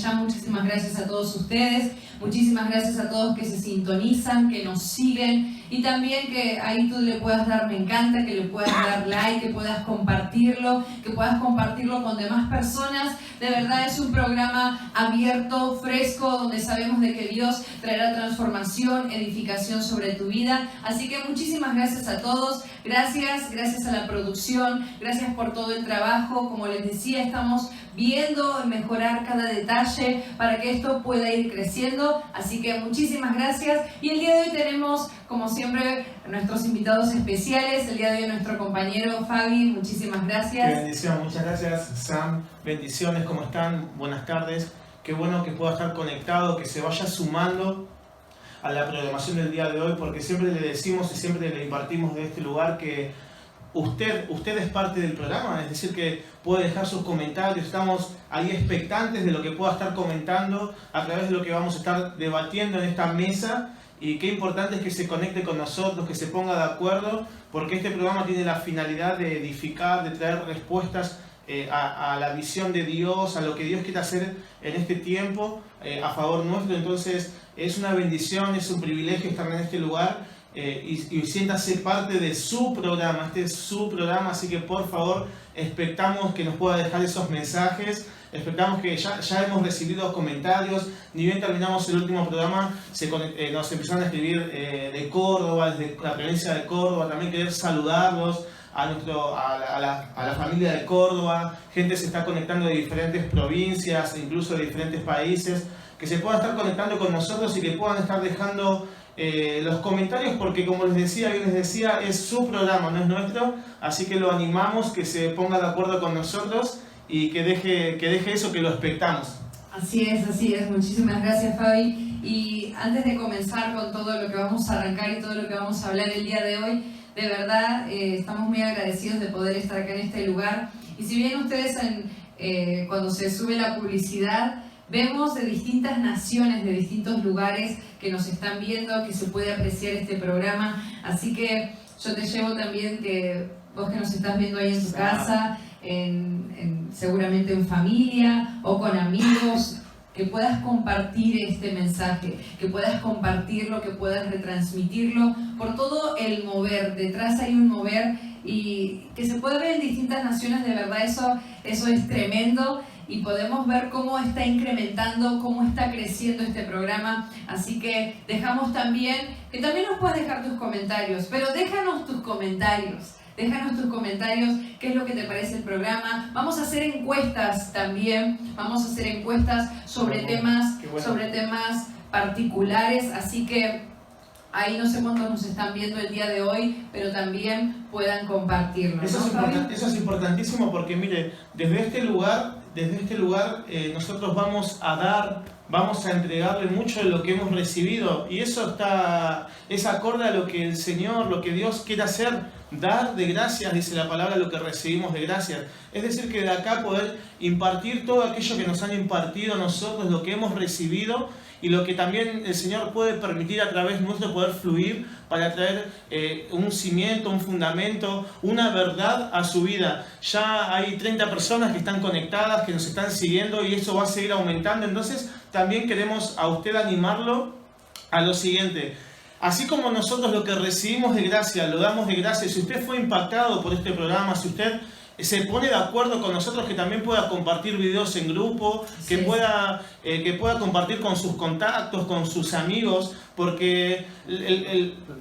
ya, muchísimas gracias a todos ustedes, muchísimas gracias a todos que se sintonizan, que nos siguen y también que ahí tú le puedas dar me encanta, que le puedas dar like, que puedas compartirlo con demás personas. De verdad es un programa abierto, fresco, donde sabemos de que Dios traerá transformación, edificación sobre tu vida. Así que muchísimas gracias a todos, gracias a la producción, gracias por todo el trabajo. Como les decía, estamos viendo mejorar cada detalle para que esto pueda ir creciendo, así que muchísimas gracias. Y el día de hoy tenemos, como siempre, nuestros invitados especiales. El día de hoy nuestro compañero Fabi, muchísimas gracias. Qué bendición, muchas gracias Sam, bendiciones, ¿cómo están? Buenas tardes, qué bueno que pueda estar conectado, que se vaya sumando a la programación del día de hoy, porque siempre le decimos y siempre le impartimos de este lugar que Usted es parte del programa, es decir, que puede dejar sus comentarios, estamos ahí expectantes de lo que pueda estar comentando a través de lo que vamos a estar debatiendo en esta mesa, y qué importante es que se conecte con nosotros, que se ponga de acuerdo, porque este programa tiene la finalidad de edificar, de traer respuestas a la visión de Dios, a lo que Dios quiere hacer en este tiempo a favor nuestro. Entonces es una bendición, es un privilegio estar en este lugar. Y siéntase parte de su programa, este es su programa, así que por favor expectamos que nos pueda dejar esos mensajes, expectamos que ya hemos recibido comentarios, ni bien terminamos el último programa, nos empezaron a escribir de Córdoba, desde la provincia de Córdoba, también querer saludarlos, a la familia de Córdoba, gente se está conectando de diferentes provincias, incluso de diferentes países, que se puedan estar conectando con nosotros y que puedan estar dejando los comentarios, porque como les decía, es su programa, no es nuestro, así que lo animamos, que se ponga de acuerdo con nosotros y que deje eso, que lo expectamos. Así es, muchísimas gracias Fabi. Y antes de comenzar con todo lo que vamos a arrancar y todo lo que vamos a hablar el día de hoy, de verdad estamos muy agradecidos de poder estar acá en este lugar. Y si bien ustedes cuando se sube la publicidad, vemos de distintas naciones, de distintos lugares que nos están viendo, que se puede apreciar este programa. Así que yo te llevo también, que vos que nos estás viendo ahí en tu casa, seguramente en familia o con amigos, que puedas compartir este mensaje, que puedas compartirlo, que puedas retransmitirlo por todo el mover. Detrás hay un mover y que se puede ver en distintas naciones. De verdad eso es tremendo. Y podemos ver cómo está incrementando, cómo está creciendo este programa. Así que dejamos también, que también nos puedes dejar tus comentarios, pero déjanos tus comentarios, qué es lo que te parece el programa. Vamos a hacer encuestas también, sobre temas particulares, así que ahí no sé cuántos nos están viendo el día de hoy, pero también puedan compartirlo. Eso es importantísimo, porque mire, desde este lugar nosotros vamos a entregarle mucho de lo que hemos recibido, y eso es acorde a lo que el Señor, lo que Dios quiere hacer, dar de gracias, dice la palabra, lo que recibimos de gracias. Es decir, que de acá poder impartir todo aquello que nos han impartido a nosotros, lo que hemos recibido, y lo que también el Señor puede permitir a través nuestro poder fluir para traer un cimiento, un fundamento, una verdad a su vida. Ya hay 30 personas que están conectadas, que nos están siguiendo, y eso va a seguir aumentando. Entonces también queremos a usted animarlo a lo siguiente: así como nosotros lo que recibimos de gracia, lo damos de gracia. Si usted fue impactado por este programa, si usted se pone de acuerdo con nosotros, que también pueda compartir videos en grupo, que pueda compartir con sus contactos, con sus amigos, porque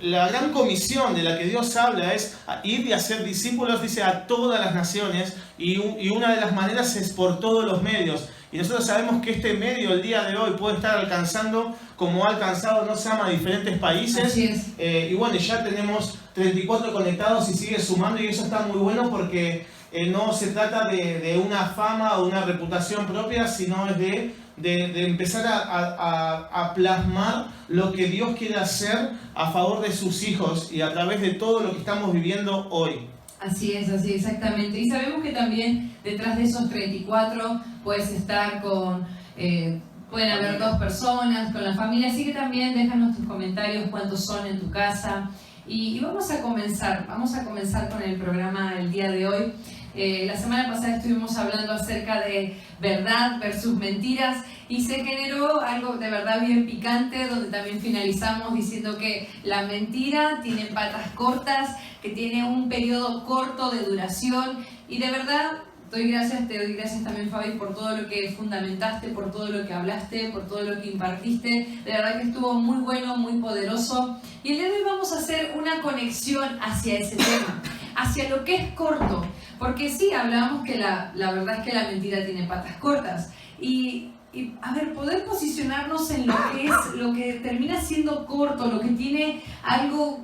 la gran comisión de la que Dios habla es ir y hacer discípulos, dice, a todas las naciones, y una de las maneras es por todos los medios. Y nosotros sabemos que este medio el día de hoy puede estar alcanzando, como ha alcanzado, no se llama, diferentes países. Así es. Y bueno, ya tenemos 34 conectados y sigue sumando, y eso está muy bueno, porque no se trata de una fama o una reputación propia, sino es de empezar a plasmar lo que Dios quiere hacer a favor de sus hijos y a través de todo lo que estamos viviendo hoy. Así es, exactamente. Y sabemos que también detrás de esos 34 puedes estar pueden haber 2 personas, con la familia, así que también déjanos tus comentarios, cuántos son en tu casa. Y vamos a comenzar con el programa el día de hoy. La semana pasada estuvimos hablando acerca de verdad versus mentiras y se generó algo de verdad bien picante, donde también finalizamos diciendo que la mentira tiene patas cortas, que tiene un periodo corto de duración, y de verdad te doy gracias también, Fabi, por todo lo que fundamentaste, por todo lo que hablaste, por todo lo que impartiste. De verdad que estuvo muy bueno, muy poderoso. Y el día de hoy vamos a hacer una conexión hacia ese tema, hacia lo que es corto. Porque sí, hablábamos que la verdad es que la mentira tiene patas cortas. Y a ver, poder posicionarnos en lo que es, lo que termina siendo corto, lo que tiene algo,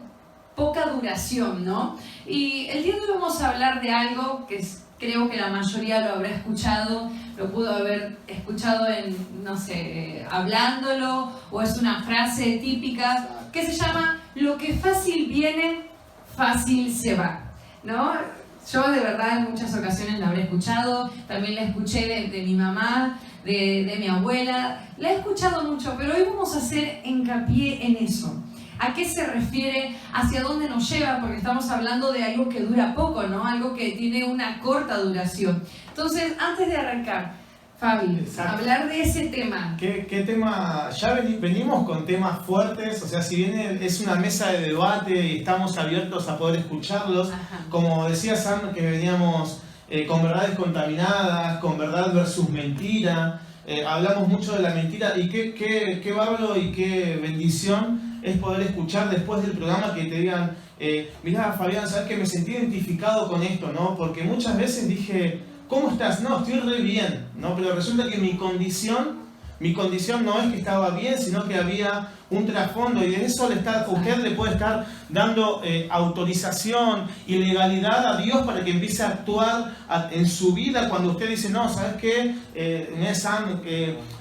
poca duración, ¿no? Y el día de hoy vamos a hablar de algo que creo que la mayoría lo habrá escuchado, lo pudo haber escuchado en, no sé, hablándolo, o es una frase típica que se llama: lo que fácil viene, fácil se va, ¿no? Yo de verdad en muchas ocasiones la habré escuchado, también la escuché de mi mamá, de mi abuela, la he escuchado mucho, pero hoy vamos a hacer hincapié en eso. ¿A qué se refiere? ¿Hacia dónde nos lleva? Porque estamos hablando de algo que dura poco, ¿no? Algo que tiene una corta duración. Entonces, antes de arrancar, Fabi, exacto, hablar de ese tema. ¿Qué tema? Ya venimos con temas fuertes, o sea, si bien es una mesa de debate y estamos abiertos a poder escucharlos, Ajá. Como decía Sam, que veníamos con verdades contaminadas, con verdad versus mentira, hablamos mucho de la mentira, y qué bárbaro y qué bendición es poder escuchar después del programa que te digan, mirá, Fabián, sabes que me sentí identificado con esto, ¿no? Porque muchas veces dije, ¿cómo estás? No, estoy re bien, ¿no? Pero resulta que mi condición no es que estaba bien, sino que había un trasfondo, y de eso usted le puede estar dando autorización y legalidad a Dios para que empiece a actuar en su vida cuando usted dice, no, ¿sabes qué?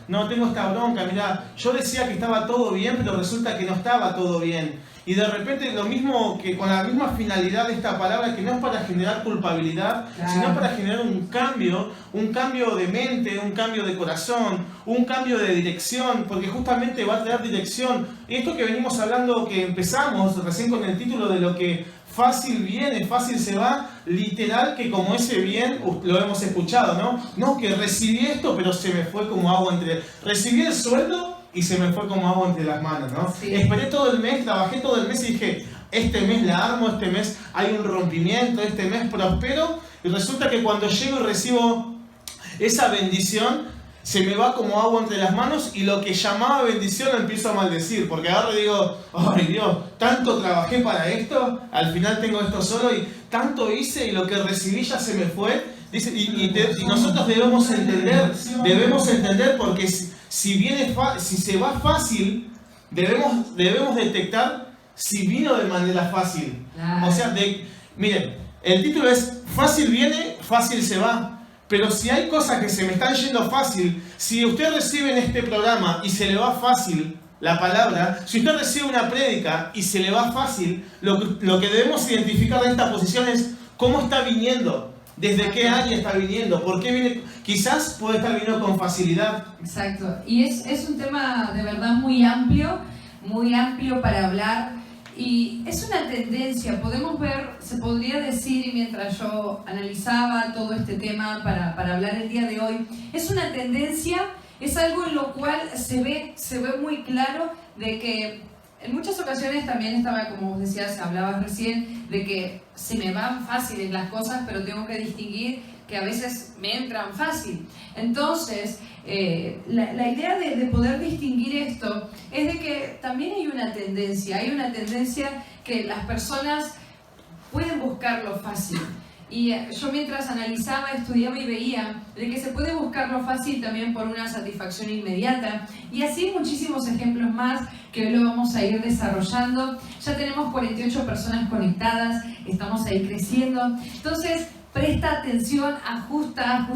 No, tengo esta bronca, mirá, yo decía que estaba todo bien, pero resulta que no estaba todo bien. Y de repente lo mismo, que con la misma finalidad de esta palabra, que no es para generar culpabilidad, claro, sino para generar un cambio de mente, un cambio de corazón, un cambio de dirección, porque justamente va a traer dirección. Esto que venimos hablando, que empezamos recién con el título de lo que fácil viene, fácil se va, literal que como ese bien lo hemos escuchado, ¿no? No, que recibí esto, pero se me fue como agua recibí el sueldo y se me fue como agua entre las manos, ¿no? Sí. Esperé todo el mes, trabajé todo el mes y dije, este mes la armo, este mes hay un rompimiento, este mes prospero, y resulta que cuando llego y recibo esa bendición, se me va como agua entre las manos, y lo que llamaba bendición lo empiezo a maldecir, porque agarro y digo, ay Dios, tanto trabajé para esto, al final tengo esto solo, y tanto hice y lo que recibí ya se me fue. Dice, y nosotros debemos entender porque si se va fácil, debemos detectar si vino de manera fácil. Claro. O sea, miren, el título es fácil viene, fácil se va. Pero si hay cosas que se me están yendo fácil, si usted recibe en este programa y se le va fácil la palabra, si usted recibe una prédica y se le va fácil, lo que debemos identificar en esta posición es cómo está viniendo, desde qué área está viniendo, por qué viene. Quizás puede estar viniendo con facilidad. Exacto. Y es un tema de verdad muy amplio para hablar. Y es una tendencia, podemos ver, se podría decir, mientras yo analizaba todo este tema para hablar el día de hoy, es una tendencia, es algo en lo cual se ve muy claro de que en muchas ocasiones también estaba, como vos decías, hablabas recién, de que se me van fáciles las cosas, pero tengo que distinguir que a veces me entran fácil. Entonces, la idea de poder distinguir esto es de que también hay una tendencia que las personas pueden buscar lo fácil. Y yo mientras analizaba, estudiaba y veía de que se puede buscar lo fácil también por una satisfacción inmediata. Y así muchísimos ejemplos más que hoy lo vamos a ir desarrollando. Ya tenemos 48 personas conectadas, estamos ahí creciendo. Entonces, presta atención, ajusta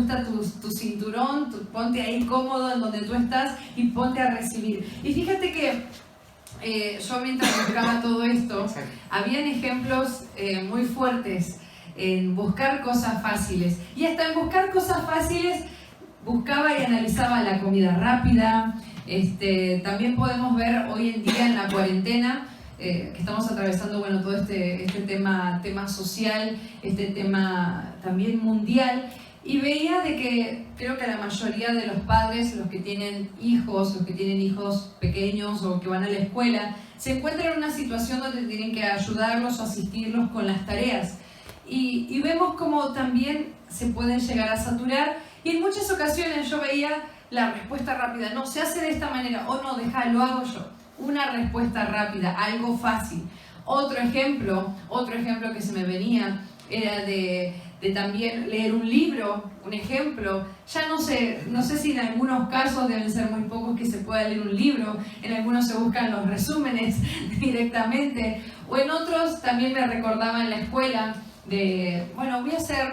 tu cinturón, ponte ahí cómodo en donde tú estás y ponte a recibir. Y fíjate que yo mientras buscaba todo esto, habían ejemplos muy fuertes en buscar cosas fáciles. Y hasta en buscar cosas fáciles, buscaba y analizaba la comida rápida. También podemos ver hoy en día en la cuarentena que estamos atravesando, bueno, todo este tema social, este tema también mundial, y veía de que creo que la mayoría de los padres, los que tienen hijos pequeños o que van a la escuela, se encuentran en una situación donde tienen que ayudarlos o asistirlos con las tareas. Y vemos como también se pueden llegar a saturar, y en muchas ocasiones yo veía la respuesta rápida, no, se hace de esta manera, o no, deja, lo hago yo. Una respuesta rápida, algo fácil. Otro ejemplo que se me venía era de también leer un libro, un ejemplo. Ya no sé si en algunos casos deben ser muy pocos que se pueda leer un libro, en algunos se buscan los resúmenes directamente, o en otros también me recordaba en la escuela de, bueno, voy a hacer,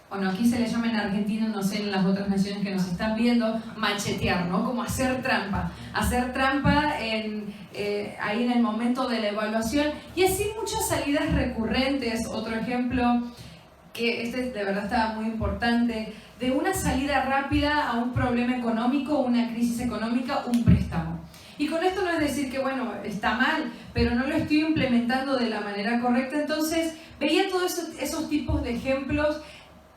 bueno, aquí se le llama en Argentina, no sé en las otras naciones que nos están viendo, machetear, ¿no? Como hacer trampa ahí en el momento de la evaluación, y así muchas salidas recurrentes. Otro ejemplo, que de verdad estaba muy importante, de una salida rápida a un problema económico, una crisis económica, un préstamo. Y con esto no es decir que, bueno, está mal, pero no lo estoy implementando de la manera correcta. Entonces, veía todos esos tipos de ejemplos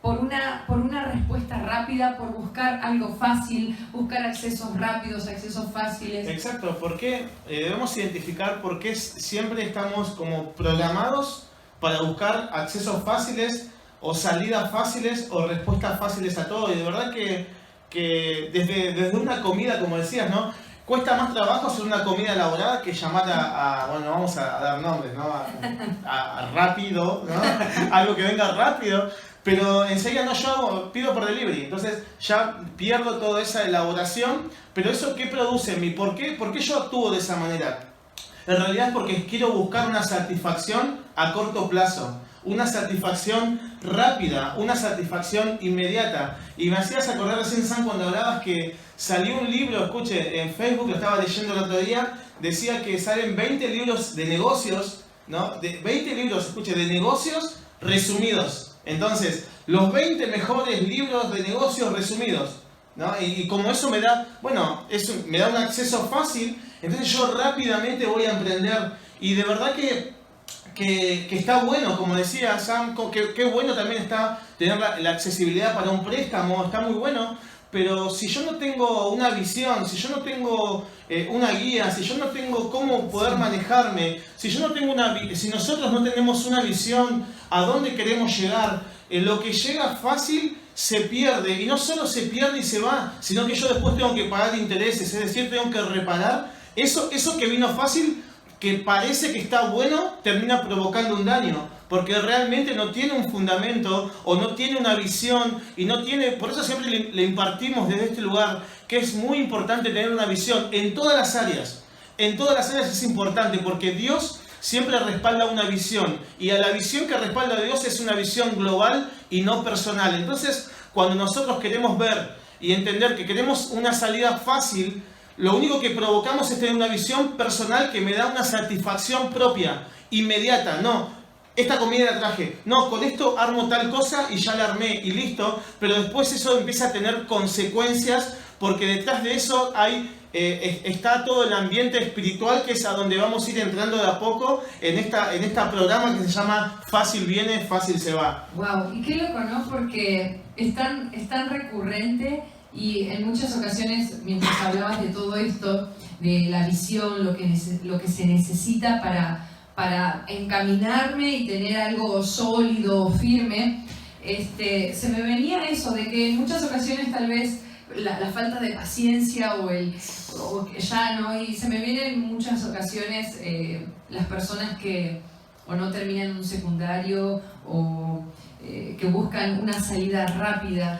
por una respuesta rápida, por buscar algo fácil, buscar accesos rápidos, accesos fáciles. Exacto, porque debemos identificar por qué siempre estamos como programados para buscar accesos fáciles o salidas fáciles o respuestas fáciles a todo. Y de verdad que desde una comida, como decías, ¿no? Cuesta más trabajo hacer una comida elaborada que llamar bueno, vamos a dar nombres, ¿no? A rápido, ¿no? Algo que venga rápido, pero enseguida no, yo pido por delivery, entonces ya pierdo toda esa elaboración. Pero eso, ¿qué produce en mí? ¿Por qué yo actúo de esa manera? En realidad es porque quiero buscar una satisfacción a corto plazo, una satisfacción rápida, una satisfacción inmediata. Y me hacías acordar recién, Sam, cuando hablabas que salió un libro, escuche, en Facebook, lo estaba leyendo el otro día, decía que salen 20 libros de negocios, ¿no? 20 libros, escuche, de negocios resumidos. Entonces, los 20 mejores libros de negocios resumidos, ¿no? Y como eso me da, bueno, eso me da un acceso fácil, entonces yo rápidamente voy a emprender. Y de verdad que está bueno, como decía Sam, que bueno también está tener la accesibilidad para un préstamo, está muy bueno. Pero si yo no tengo una visión, si yo no tengo una guía, si yo no tengo cómo poder manejarme, si nosotros no tenemos una visión a dónde queremos llegar, lo que llega fácil se pierde. Y no solo se pierde y se va, sino que yo después tengo que pagar intereses, es decir, tengo que reparar. Eso que vino fácil, que parece que está bueno, termina provocando un daño, porque realmente no tiene un fundamento o no tiene una visión y no tiene. Por eso siempre le impartimos desde este lugar que es muy importante tener una visión en todas las áreas. En todas las áreas es importante, porque Dios siempre respalda una visión, y a la visión que respalda a Dios es una visión global y no personal. Entonces, cuando nosotros queremos ver y entender que queremos una salida fácil, lo único que provocamos es tener una visión personal que me da una satisfacción propia, inmediata. No, esta comida la traje, no, con esto armo tal cosa y ya la armé y listo. Pero después eso empieza a tener consecuencias, porque detrás de eso está todo el ambiente espiritual, que es a donde vamos a ir entrando de a poco en esta programa que se llama Fácil Viene, Fácil Se Va. Wow, y qué loco, ¿no? Porque es tan recurrente. Y en muchas ocasiones, mientras hablabas de todo esto, de la visión, lo que se necesita para encaminarme y tener algo sólido, firme, se me venía eso, de que en muchas ocasiones tal vez la falta de paciencia o ya, ¿no? Y se me vienen en muchas ocasiones las personas que o no terminan un secundario o que buscan una salida rápida,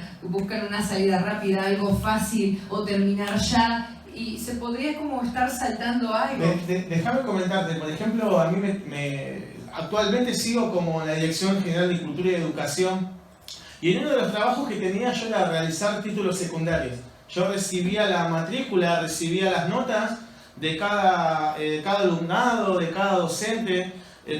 algo fácil, o terminar ya, y se podría como estar saltando algo. Déjame comentarte, por ejemplo, a mí actualmente sigo como en la Dirección General de Cultura y Educación, y en uno de los trabajos que tenía yo era realizar títulos secundarios. Yo recibía la matrícula, recibía las notas de cada alumnado, de cada docente,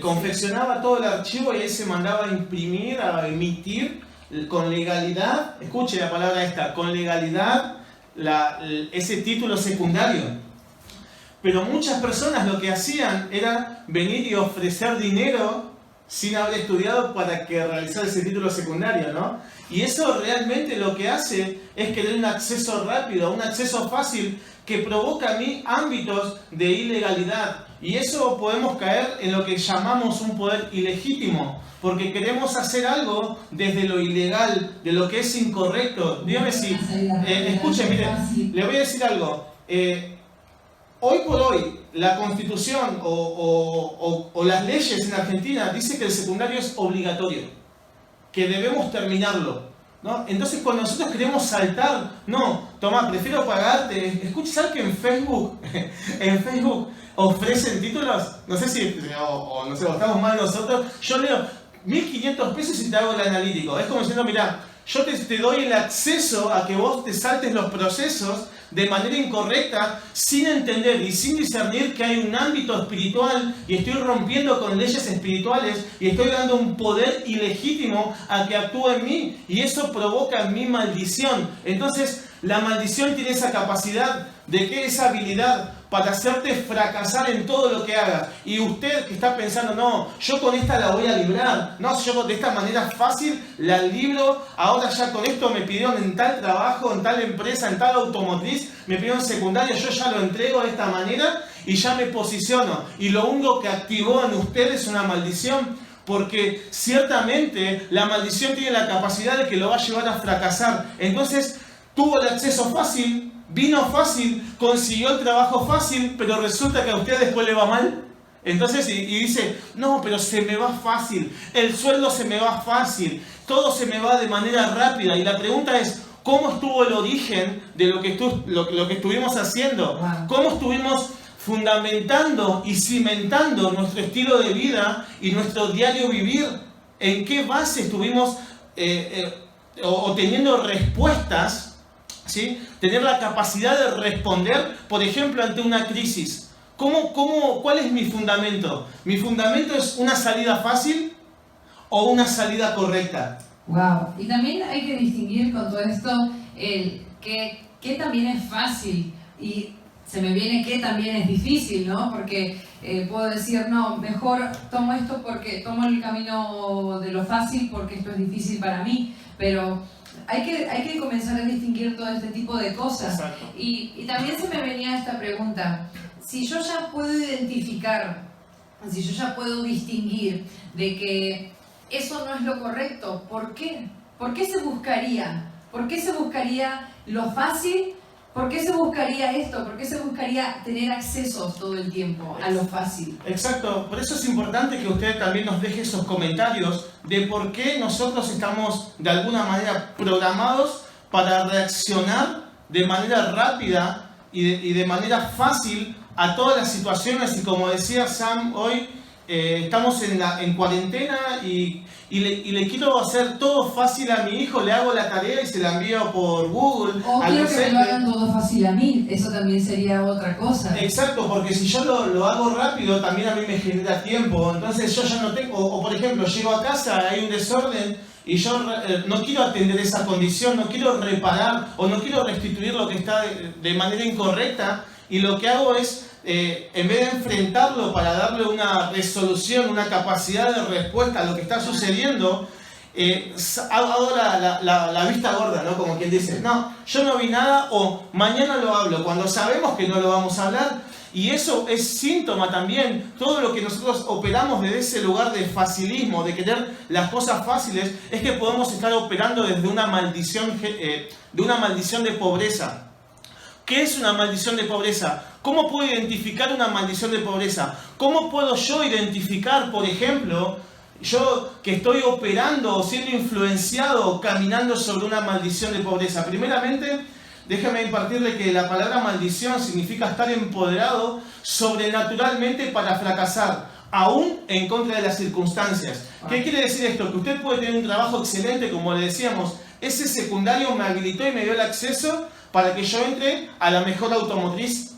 confeccionaba todo el archivo y ahí se mandaba a imprimir, a emitir con legalidad, escuche la palabra esta, con legalidad ese título secundario. Pero muchas personas lo que hacían era venir y ofrecer dinero sin haber estudiado para que realizar ese título secundario, ¿no? Y eso realmente lo que hace es querer un acceso rápido, un acceso fácil que provoca a mí ámbitos de ilegalidad. Y eso podemos caer en lo que llamamos un poder ilegítimo, porque queremos hacer algo desde lo ilegal, de lo que es incorrecto. Dígame si... escuchen, miren, le voy a decir algo. Hoy por hoy, la Constitución o las leyes en Argentina dice que el secundario es obligatorio, que debemos terminarlo, ¿no? Entonces, cuando nosotros queremos saltar, no, toma, prefiero pagarte. Escucha, ¿sabes que en Facebook ofrecen títulos? No sé si, o no sé, o estamos mal nosotros. Yo leo 1.500 pesos y te hago el analítico. Es como diciendo, mirá, yo te doy el acceso a que vos te saltes los procesos de manera incorrecta, sin entender y sin discernir que hay un ámbito espiritual y estoy rompiendo con leyes espirituales y estoy dando un poder ilegítimo a que actúe en mí y eso provoca en mí maldición. Entonces, la maldición tiene esa capacidad de que esa habilidad para hacerte fracasar en todo lo que hagas. Y usted que está pensando, no, yo con esta la voy a librar, no, yo de esta manera fácil la libro, ahora ya con esto me pidieron en tal trabajo, en tal empresa, en tal automotriz, me pidieron secundaria, yo ya lo entrego de esta manera y ya me posiciono. Y lo único que activó en usted es una maldición, porque ciertamente la maldición tiene la capacidad de que lo va a llevar a fracasar. Entonces, tuvo el acceso fácil, vino fácil, consiguió el trabajo fácil, pero resulta que a usted después le va mal. Entonces, y dice, no, pero se me va fácil, el sueldo se me va fácil, todo se me va de manera rápida. Y la pregunta es, ¿cómo estuvo el origen de lo que estuvimos haciendo? ¿Cómo estuvimos fundamentando y cimentando nuestro estilo de vida y nuestro diario vivir? ¿En qué base estuvimos teniendo respuestas? ¿Sí? Tener la capacidad de responder, por ejemplo, ante una crisis. ¿Cuál es mi fundamento? ¿Mi fundamento es una salida fácil o una salida correcta? Wow. Y también hay que distinguir con todo esto qué también es fácil y se me viene qué también es difícil, ¿no? Porque puedo decir, no, mejor tomo esto porque tomo el camino de lo fácil porque esto es difícil para mí, pero hay que comenzar a distinguir todo este tipo de cosas. Y también se me venía esta pregunta, si yo ya puedo identificar, si yo ya puedo distinguir de que eso no es lo correcto, ¿por qué? ¿Por qué se buscaría? ¿Por qué se buscaría lo fácil? ¿Por qué se buscaría esto? ¿Por qué se buscaría tener acceso todo el tiempo a lo fácil? Exacto, por eso es importante que usted también nos deje esos comentarios de por qué nosotros estamos de alguna manera programados para reaccionar de manera rápida y de manera fácil a todas las situaciones. Y como decía Sam, hoy estamos en cuarentena y le quiero hacer todo fácil a mi hijo, le hago la tarea y se la envío por Google. O quiero que me lo hagan todo fácil a mí, eso también sería otra cosa. Exacto, porque si yo lo hago rápido, también a mí me genera tiempo. Entonces yo ya no tengo, o por ejemplo, llego a casa, hay un desorden y yo no quiero atender esa condición, no quiero reparar o no quiero restituir lo que está de manera incorrecta. Y lo que hago es, en vez de enfrentarlo para darle una resolución, una capacidad de respuesta a lo que está sucediendo, hago la vista gorda, ¿no? Como quien dice, no, yo no vi nada o mañana lo hablo, cuando sabemos que no lo vamos a hablar. Y eso es síntoma también, todo lo que nosotros operamos desde ese lugar de facilismo, de querer las cosas fáciles, es que podemos estar operando desde una maldición de pobreza. ¿Qué es una maldición de pobreza? ¿Cómo puedo identificar una maldición de pobreza? ¿Cómo puedo yo identificar, por ejemplo, yo que estoy operando o siendo influenciado o caminando sobre una maldición de pobreza? Primeramente, déjame impartirle que la palabra maldición significa estar empoderado sobrenaturalmente para fracasar, aún en contra de las circunstancias. ¿Qué quiere decir esto? Que usted puede tener un trabajo excelente, como le decíamos, ese secundario me habilitó y me dio el acceso para que yo entre a la mejor automotriz.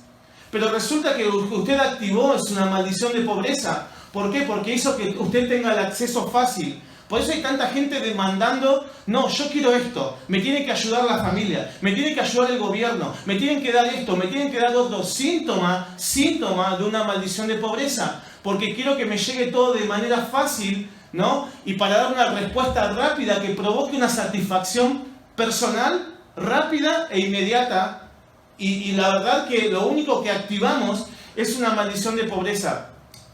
Pero resulta que usted activó una maldición de pobreza. ¿Por qué? Porque hizo que usted tenga el acceso fácil. Por eso hay tanta gente demandando, no, yo quiero esto, me tiene que ayudar la familia, me tiene que ayudar el gobierno, me tienen que dar esto, me tienen que dar otro. Síntoma de una maldición de pobreza, porque quiero que me llegue todo de manera fácil, ¿no? Y para dar una respuesta rápida que provoque una satisfacción personal, rápida e inmediata. Y la verdad que lo único que activamos es una maldición de pobreza.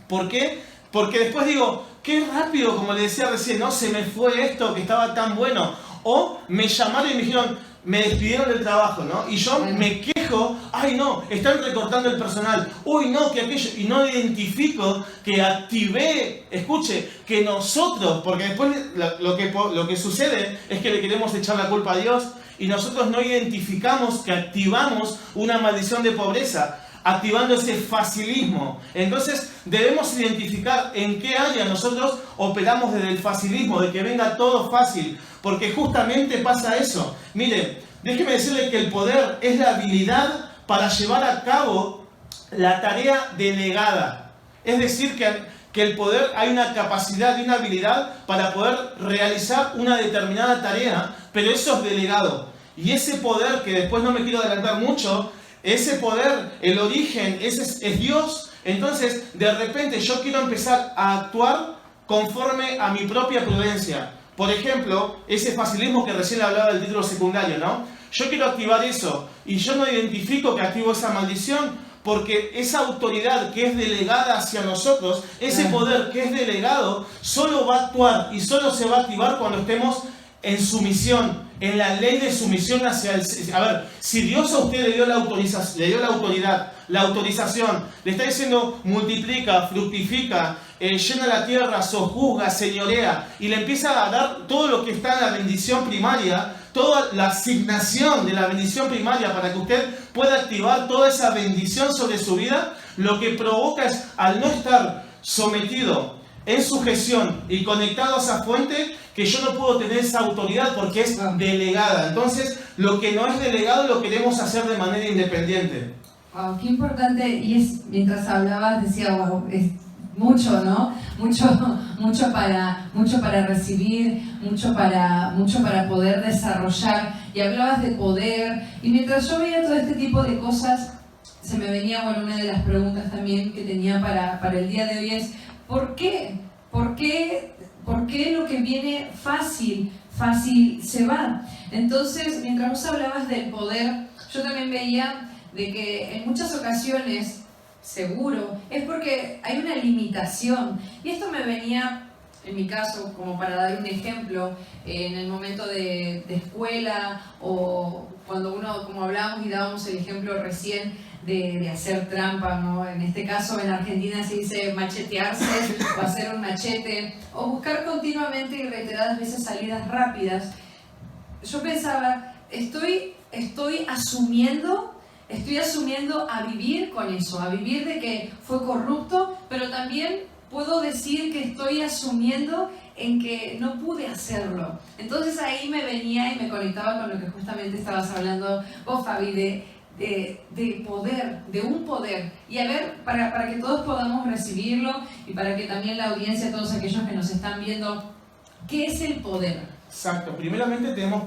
¿Por qué? Porque después digo, qué rápido, como le decía recién, ¿no? Se me fue esto que estaba tan bueno. O me llamaron y me dijeron, me despidieron del trabajo, ¿no? Y yo me quejo, ay no, están recortando el personal. Uy no, que aquello. Y no identifico que activé, escuche, que nosotros, porque después lo que sucede es que le queremos echar la culpa a Dios y nosotros no identificamos que activamos una maldición de pobreza, activando ese facilismo. Entonces debemos identificar en qué área nosotros operamos desde el facilismo, de que venga todo fácil, porque justamente pasa eso. Miren, déjeme decirle que el poder es la habilidad para llevar a cabo la tarea delegada. Es decir, que el poder, hay una capacidad y una habilidad para poder realizar una determinada tarea, pero eso es delegado. Y ese poder, que después no me quiero adelantar mucho, ese poder, el origen, es Dios. Entonces, de repente yo quiero empezar a actuar conforme a mi propia prudencia. Por ejemplo, ese facilismo que recién hablaba del título secundario, ¿no? Yo quiero activar eso y yo no identifico que activo esa maldición porque esa autoridad que es delegada hacia nosotros, ese poder que es delegado, solo va a actuar y solo se va a activar cuando estemos en sumisión, en la ley de sumisión hacia el... A ver, si Dios a usted le dio la autoridad, la autorización, le está diciendo multiplica, fructifica, llena la tierra, sojuzga, señorea, y le empieza a dar todo lo que está en la bendición primaria, toda la asignación de la bendición primaria para que usted pueda activar toda esa bendición sobre su vida, lo que provoca es, al no estar sometido en sujeción y conectado a esa fuente, que yo no puedo tener esa autoridad porque es delegada. Entonces, lo que no es delegado lo queremos hacer de manera independiente. Wow, qué importante. Y es, mientras hablabas, decía, wow, es mucho, ¿no? Mucho para recibir, mucho para poder desarrollar. Y hablabas de poder. Y mientras yo veía todo este tipo de cosas, se me venía, bueno, una de las preguntas también que tenía para el día de hoy es, ¿por qué? ¿Por qué lo que viene fácil se va? Entonces, mientras vos hablabas del poder, yo también veía de que en muchas ocasiones, seguro, es porque hay una limitación. Y esto me venía, en mi caso, como para dar un ejemplo, en el momento de escuela o cuando uno, como hablábamos y dábamos el ejemplo recién, de hacer trampa, ¿no? En este caso en Argentina se dice machetearse o hacer un machete o buscar continuamente y reiteradas veces salidas rápidas. Yo pensaba, estoy asumiendo a vivir con eso, a vivir de que fue corrupto, pero también puedo decir que estoy asumiendo en que no pude hacerlo. Entonces ahí me venía y me conectaba con lo que justamente estabas hablando vos, Fabi, de poder, de un poder. Y a ver, para que todos podamos recibirlo y para que también la audiencia, todos aquellos que nos están viendo, ¿qué es el poder? Exacto. Primeramente tenemos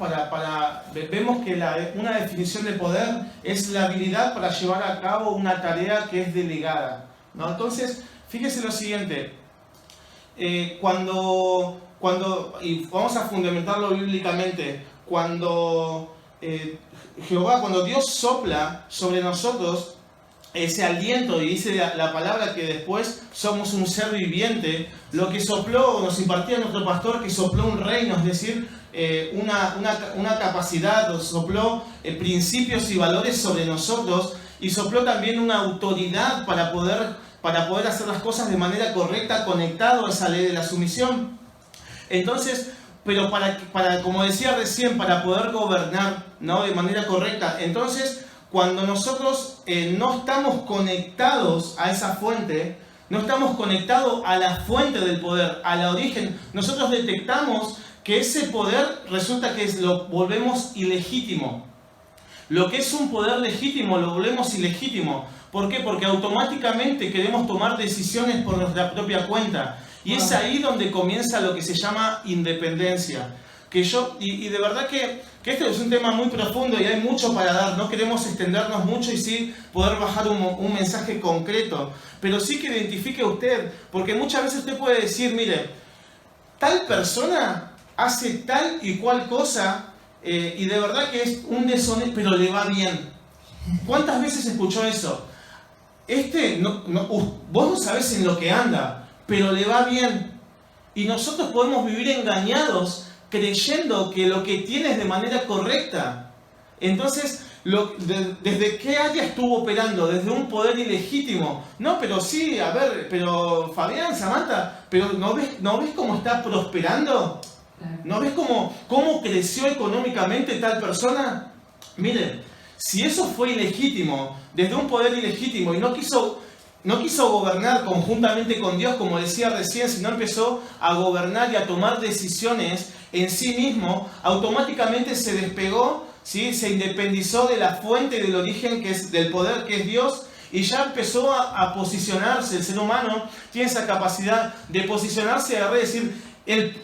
vemos que una definición de poder es la habilidad para llevar a cabo una tarea que es delegada, ¿no? Entonces, fíjese lo siguiente. Cuando, y vamos a fundamentarlo bíblicamente, cuando Dios sopla sobre nosotros ese aliento y dice la palabra que después somos un ser viviente, lo que sopló, nos impartía nuestro pastor, que sopló un reino, es decir, una capacidad, sopló principios y valores sobre nosotros y sopló también una autoridad para poder hacer las cosas de manera correcta, conectado a esa ley de la sumisión. Entonces, pero como decía recién, para poder gobernar, ¿no?, de manera correcta. Entonces, cuando nosotros no estamos conectados a esa fuente, no estamos conectados a la fuente del poder, a la origen, nosotros detectamos que ese poder resulta que lo volvemos ilegítimo. Lo que es un poder legítimo lo volvemos ilegítimo. ¿Por qué? Porque automáticamente queremos tomar decisiones por nuestra propia cuenta. Y es ahí donde comienza lo que se llama independencia. Y de verdad que este es un tema muy profundo y hay mucho para dar. No queremos extendernos mucho y sí poder bajar un mensaje concreto. Pero sí que identifique usted, porque muchas veces usted puede decir, mire, tal persona hace tal y cual cosa y de verdad que es un deshonesto, pero le va bien. ¿Cuántas veces escuchó eso? Vos no sabés en lo que anda, pero le va bien. Y nosotros podemos vivir engañados creyendo que lo que tiene es de manera correcta. Entonces, ¿desde qué área estuvo operando? Desde un poder ilegítimo. No, pero sí, a ver, pero Fabián, Samantha, pero ¿no ves cómo está prosperando? ¿No ves cómo creció económicamente tal persona? Miren, si eso fue ilegítimo, desde un poder ilegítimo, y no quiso gobernar conjuntamente con Dios, como decía recién, sino empezó a gobernar y a tomar decisiones en sí mismo, automáticamente se despegó, ¿sí? Se independizó de la fuente del origen del poder que es Dios, y ya empezó a posicionarse. El ser humano tiene esa capacidad de posicionarse y agarrar y decir,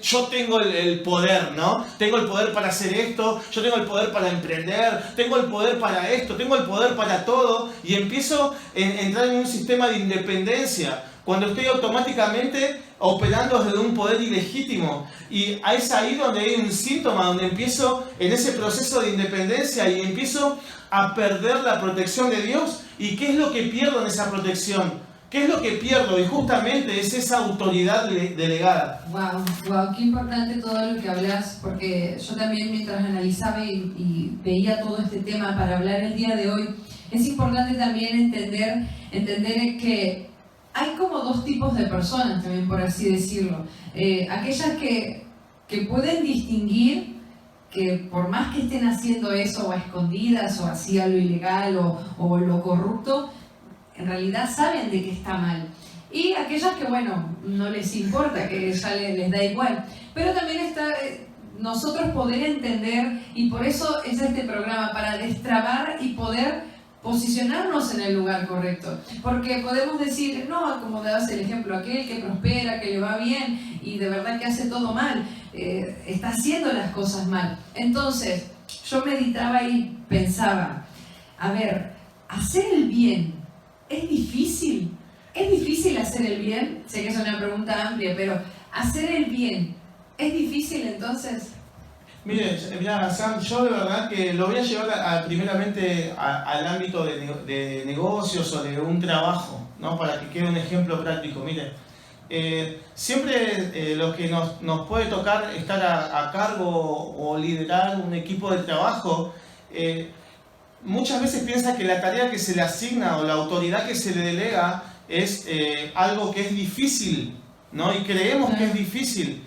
yo tengo el poder, ¿no? Tengo el poder para hacer esto, yo tengo el poder para emprender, tengo el poder para esto, tengo el poder para todo, y empiezo a entrar en un sistema de independencia, cuando estoy automáticamente operando desde un poder ilegítimo. Y es ahí donde hay un síntoma, donde empiezo en ese proceso de independencia y empiezo a perder la protección de Dios. ¿Y qué es lo que pierdo en esa protección? ¿Qué es lo que pierdo? Y justamente es esa autoridad delegada. Wow, qué importante todo lo que hablas, porque yo también mientras analizaba y veía todo este tema para hablar el día de hoy, es importante también entender que hay como dos tipos de personas también, por así decirlo. Aquellas que pueden distinguir que por más que estén haciendo eso o a escondidas o hacía lo ilegal o lo corrupto, en realidad saben de que está mal. Y aquellas que, bueno, no les importa, que ya les da igual. Pero también está nosotros poder entender, y por eso es este programa, para destrabar y poder posicionarnos en el lugar correcto. Porque podemos decir, no, como dabas el ejemplo, aquel que prospera, que le va bien, y de verdad que hace todo mal, está haciendo las cosas mal. Entonces, yo meditaba y pensaba, a ver, hacer el bien, ¿es difícil? ¿Es difícil hacer el bien? Sé que es una pregunta amplia, pero ¿hacer el bien es difícil entonces? Mira, Sam, yo de verdad que lo voy a llevar primeramente al ámbito de negocios o de un trabajo, ¿no? Para que quede un ejemplo práctico. Mire, siempre lo que nos puede tocar estar a cargo o liderar un equipo de trabajo, muchas veces piensa que la tarea que se le asigna o la autoridad que se le delega es algo que es difícil, ¿no? Y creemos que es difícil.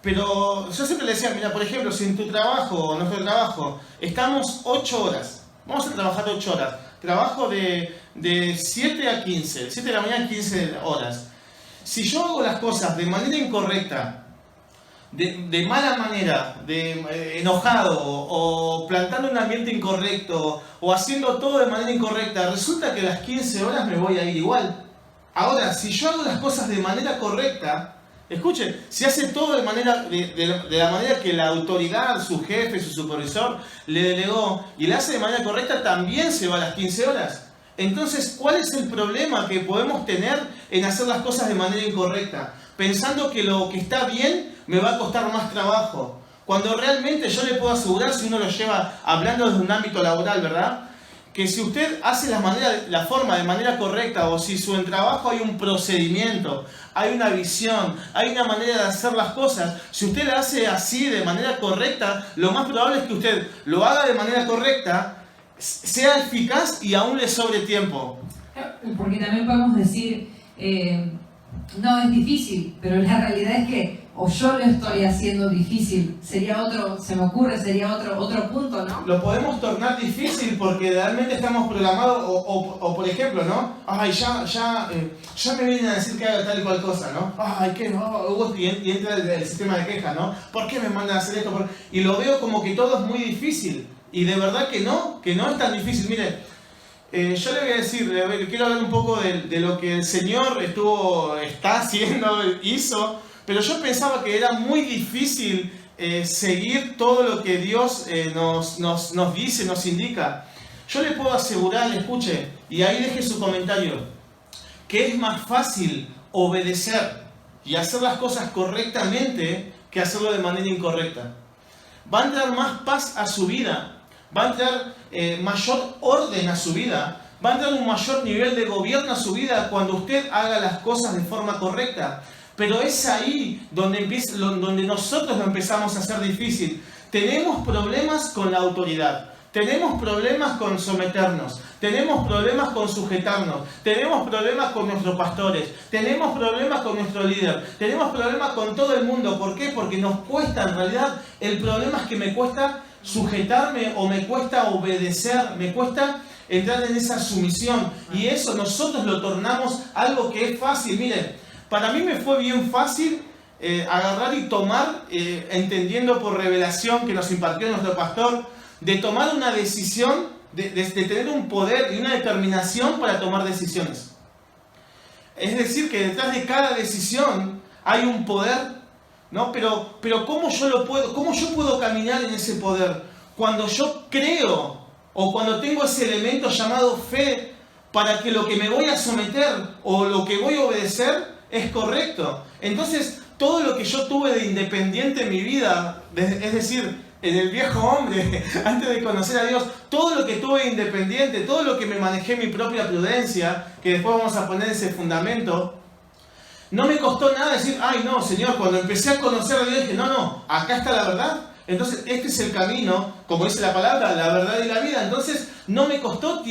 Pero yo siempre le decía, mira, por ejemplo, si en tu trabajo o nuestro trabajo estamos 8 horas, vamos a trabajar 8 horas, trabajo de 7 a 15, 7 de la mañana a 15 horas. Si yo hago las cosas de manera incorrecta, de mala manera, enojado o plantando un ambiente incorrecto o haciendo todo de manera incorrecta, resulta que a las 15 horas me voy a ir igual. Ahora, si yo hago las cosas de manera correcta, escuchen, si hace todo de la manera que la autoridad, su jefe, su supervisor le delegó y le hace de manera correcta, también se va a las 15 horas. Entonces, ¿cuál es el problema que podemos tener en hacer las cosas de manera incorrecta? Pensando que lo que está bien me va a costar más trabajo. Cuando realmente yo le puedo asegurar, si uno lo lleva hablando desde un ámbito laboral, ¿verdad? Que si usted hace la forma de manera correcta, o si en trabajo hay un procedimiento, hay una visión, hay una manera de hacer las cosas, si usted la hace así de manera correcta, lo más probable es que usted lo haga de manera correcta, sea eficaz y aún le sobre tiempo. Porque también podemos decir, no es difícil, pero la realidad es que o yo lo estoy haciendo difícil, sería otro punto, ¿no? Lo podemos tornar difícil porque realmente estamos programados, o por ejemplo, ¿no? Ay, ya me vienen a decir que haga tal y cual cosa, ¿no? Ay, ¿qué? No, y entra el sistema de quejas, ¿no? ¿Por qué me mandan a hacer esto? Y lo veo como que todo es muy difícil. Y de verdad que no es tan difícil. Mire, yo le voy a decir, quiero hablar un poco de lo que el Señor está haciendo, hizo, pero yo pensaba que era muy difícil seguir todo lo que Dios nos dice, nos indica. Yo le puedo asegurar, escuche, y ahí deje su comentario, que es más fácil obedecer y hacer las cosas correctamente que hacerlo de manera incorrecta. Va a entrar más paz a su vida, va a entrar mayor orden a su vida, va a entrar un mayor nivel de gobierno a su vida cuando usted haga las cosas de forma correcta. Pero es ahí donde nosotros lo empezamos a hacer difícil. Tenemos problemas con la autoridad, tenemos problemas con someternos, tenemos problemas con sujetarnos, tenemos problemas con nuestros pastores, tenemos problemas con nuestro líder, tenemos problemas con todo el mundo. ¿Por qué? Porque nos cuesta, en realidad, el problema es que me cuesta sujetarme o me cuesta obedecer, me cuesta entrar en esa sumisión. Y eso nosotros lo tornamos algo que es fácil. Miren, para mí me fue bien fácil agarrar y tomar, entendiendo por revelación que nos impartió nuestro pastor, de tomar una decisión, de tener un poder y una determinación para tomar decisiones. Es decir, que detrás de cada decisión hay un poder, ¿no? Pero ¿cómo yo puedo caminar en ese poder? Cuando yo creo o cuando tengo ese elemento llamado fe para que lo que me voy a someter o lo que voy a obedecer es correcto. Entonces, todo lo que yo tuve de independiente en mi vida, es decir, en el viejo hombre, antes de conocer a Dios, todo lo que tuve independiente, todo lo que me manejé mi propia prudencia, que después vamos a poner ese fundamento, no me costó nada decir, ay no, Señor, cuando empecé a conocer a Dios dije, no, acá está la verdad. Entonces, este es el camino, como dice la palabra, la verdad y la vida. Entonces, no me costó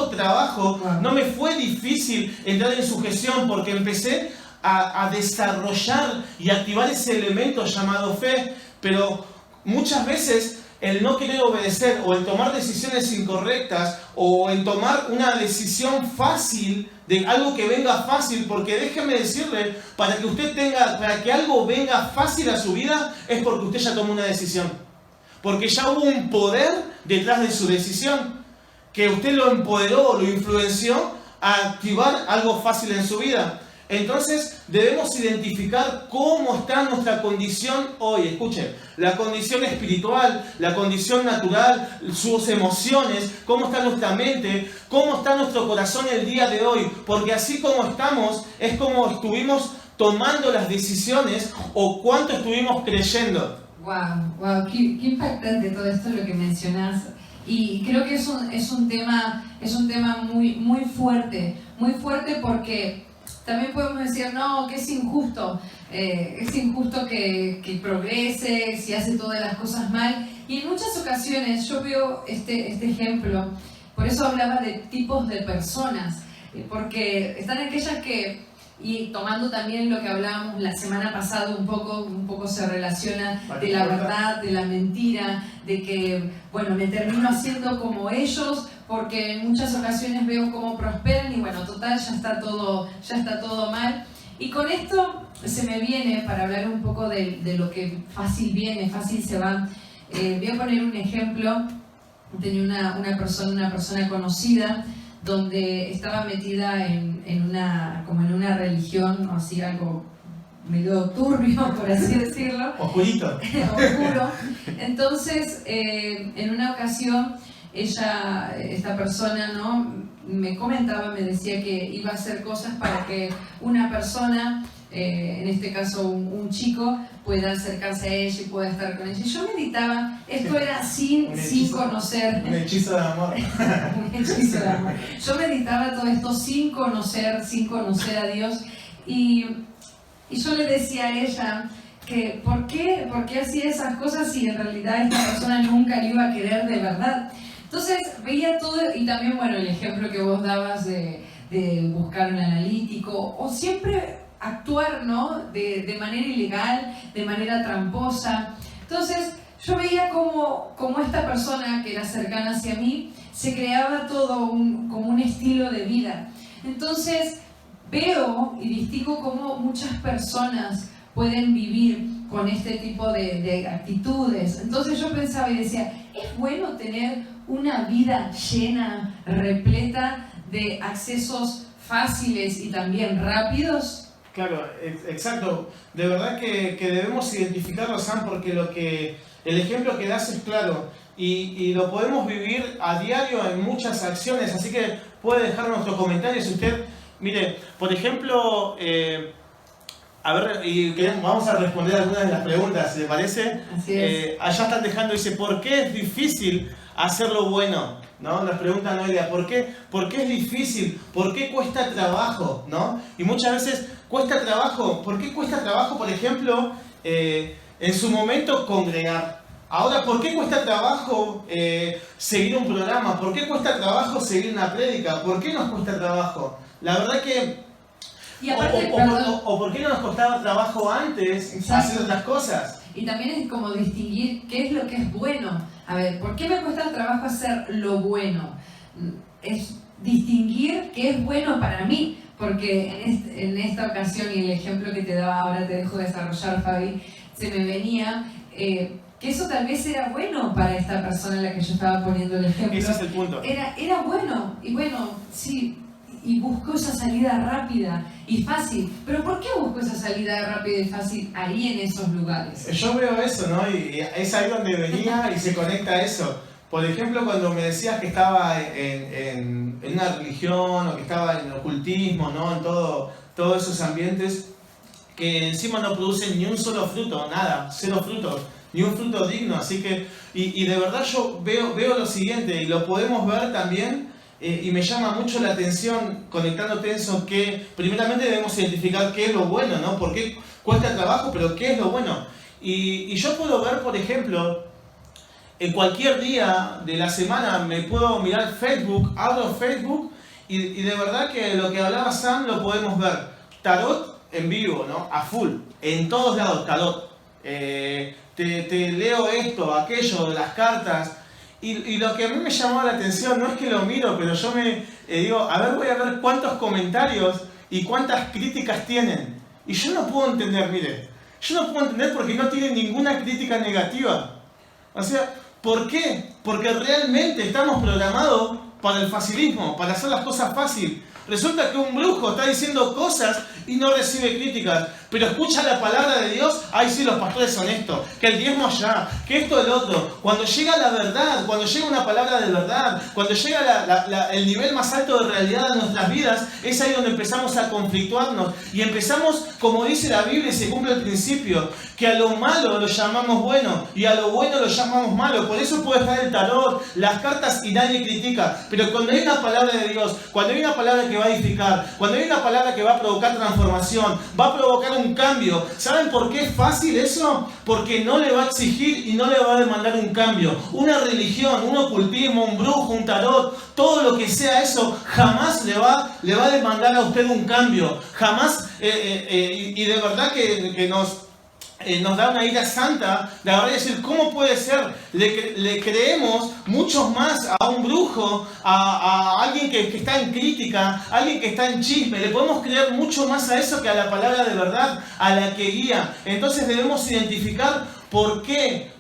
trabajo, no me fue difícil entrar en sujeción, porque empecé a desarrollar y activar ese elemento llamado fe. Pero muchas veces el no querer obedecer o el tomar decisiones incorrectas o el tomar una decisión fácil de algo que venga fácil, porque déjeme decirle, para que algo venga fácil a su vida es porque usted ya tomó una decisión, porque ya hubo un poder detrás de su decisión que usted lo empoderó, lo influenció a activar algo fácil en su vida. Entonces debemos identificar cómo está nuestra condición hoy. Escuchen, la condición espiritual, la condición natural, sus emociones, cómo está nuestra mente, cómo está nuestro corazón el día de hoy. Porque así como estamos, es como estuvimos tomando las decisiones o cuánto estuvimos creyendo. Wow, qué impactante todo esto lo que mencionas. Y creo que es un tema muy fuerte porque también podemos decir, no, que es injusto que progrese, si hace todas las cosas mal. Y en muchas ocasiones yo veo este ejemplo, por eso hablaba de tipos de personas, porque están aquellas que, y tomando también lo que hablábamos la semana pasada, un poco se relaciona de la verdad, de la mentira, de que, bueno, me termino haciendo como ellos, porque en muchas ocasiones veo cómo prosperan y bueno, total, ya está todo mal. Y con esto se me viene, para hablar un poco de lo que fácil viene, fácil se va, voy a poner un ejemplo. Tenía una persona conocida donde estaba metida en una religión, o así algo medio turbio, por así decirlo. Oscurito. Oscuro. Entonces, en una ocasión, esta persona, ¿no?, me comentaba, me decía que iba a hacer cosas para que una persona, en este caso un chico, pueda acercarse a ella y pueda estar con ella. Y yo meditaba, esto era sin conocer. Un hechizo de amor. Un hechizo de amor. Yo meditaba todo esto sin conocer a Dios. Y yo le decía a ella que ¿por qué hacía esas cosas si en realidad esta persona nunca le iba a querer de verdad? Entonces veía todo, y también, bueno, el ejemplo que vos dabas de buscar un analítico, o siempre actuar, ¿no?, de manera ilegal, de manera tramposa. Entonces yo veía como esta persona que era cercana hacia mí se creaba todo como un estilo de vida. Entonces veo y distingo cómo muchas personas pueden vivir con este tipo de actitudes. Entonces yo pensaba y decía, ¿Es bueno tener una vida llena, repleta de accesos fáciles y también rápidos? Claro, exacto. De verdad que debemos identificarlo, Sam, porque el ejemplo que das es claro y lo podemos vivir a diario en muchas acciones, así que puede dejar nuestros comentarios. Si usted, mire, por ejemplo, a ver, vamos a responder algunas de las preguntas, ¿le parece? Así es. Allá están dejando, dice, ¿por qué es difícil hacer lo bueno? ¿No? Nos pregunta Noelia, ¿por qué es difícil? ¿Por qué cuesta trabajo? ¿No? Y muchas veces cuesta trabajo. ¿Por qué cuesta trabajo, por ejemplo, en su momento congregar? Ahora, ¿por qué cuesta trabajo seguir un programa? ¿Por qué cuesta trabajo seguir una prédica? ¿Por qué nos cuesta trabajo? La verdad que... Y aparte, o ¿por qué no nos costaba trabajo antes hacer otras cosas? Y también es como distinguir qué es lo que es bueno. A ver, ¿por qué me cuesta trabajo hacer lo bueno? Es distinguir qué es bueno para mí. Porque en esta ocasión, y el ejemplo que te daba ahora, te dejo desarrollar, Fabi, se me venía que eso tal vez era bueno para esta persona a la que yo estaba poniendo el ejemplo. Ese es el punto. Era bueno, y bueno, sí, y buscó esa salida rápida y fácil. ¿Pero por qué buscó esa salida rápida y fácil ahí en esos lugares? Yo veo eso, ¿no? Y es ahí donde venía y se conecta a eso. Por ejemplo, cuando me decías que estaba en una religión o que estaba en el ocultismo, ¿no? En todos esos ambientes que encima no producen ni un solo fruto, nada, 0 frutos, ni un fruto digno. Así que, y de verdad yo veo lo siguiente, y lo podemos ver también. Y me llama mucho la atención, conectándote a eso, que primeramente debemos identificar qué es lo bueno, ¿no? ¿Por qué cuesta trabajo, pero qué es lo bueno? Y yo puedo ver, por ejemplo, en cualquier día de la semana me puedo mirar Facebook, abro Facebook, y de verdad que lo que hablaba Sam lo podemos ver. Tarot en vivo, ¿no? A full, en todos lados, tarot. Te leo esto, aquello, las cartas. Y lo que a mí me llamó la atención, no es que lo miro, pero yo me digo, a ver, voy a ver cuántos comentarios y cuántas críticas tienen. Y yo no puedo entender, mire, yo no puedo entender porque no tienen ninguna crítica negativa. O sea, ¿por qué? Porque realmente estamos programados para el facilismo, para hacer las cosas fácil. Resulta que un brujo está diciendo cosas y no recibe críticas, pero escucha la palabra de Dios, ay sí, los pastores son esto, que el diezmo allá, que esto el otro. Cuando llega la verdad, cuando llega una palabra de verdad, cuando llega el nivel más alto de realidad de nuestras vidas, es ahí donde empezamos a conflictuarnos y empezamos, como dice la Biblia y se cumple el principio, que a lo malo lo llamamos bueno y a lo bueno lo llamamos malo. Por eso puede estar el tarot, las cartas y nadie critica, pero cuando hay una palabra de Dios, cuando hay una palabra que va a edificar, cuando hay una palabra que va a provocar transformación, va a provocar un cambio. ¿Saben por qué es fácil eso? Porque no le va a exigir y no le va a demandar un cambio. Una religión, un ocultismo, un brujo, un tarot, todo lo que sea eso, jamás le va a demandar a usted un cambio. Jamás, y de verdad que nos da una ira santa de agarrar y decir, ¿cómo puede ser? Le creemos muchos más a un brujo, a alguien que está en crítica, a alguien que está en chisme. Le podemos creer mucho más a eso que a la palabra de verdad, a la que guía. Entonces debemos identificar por qué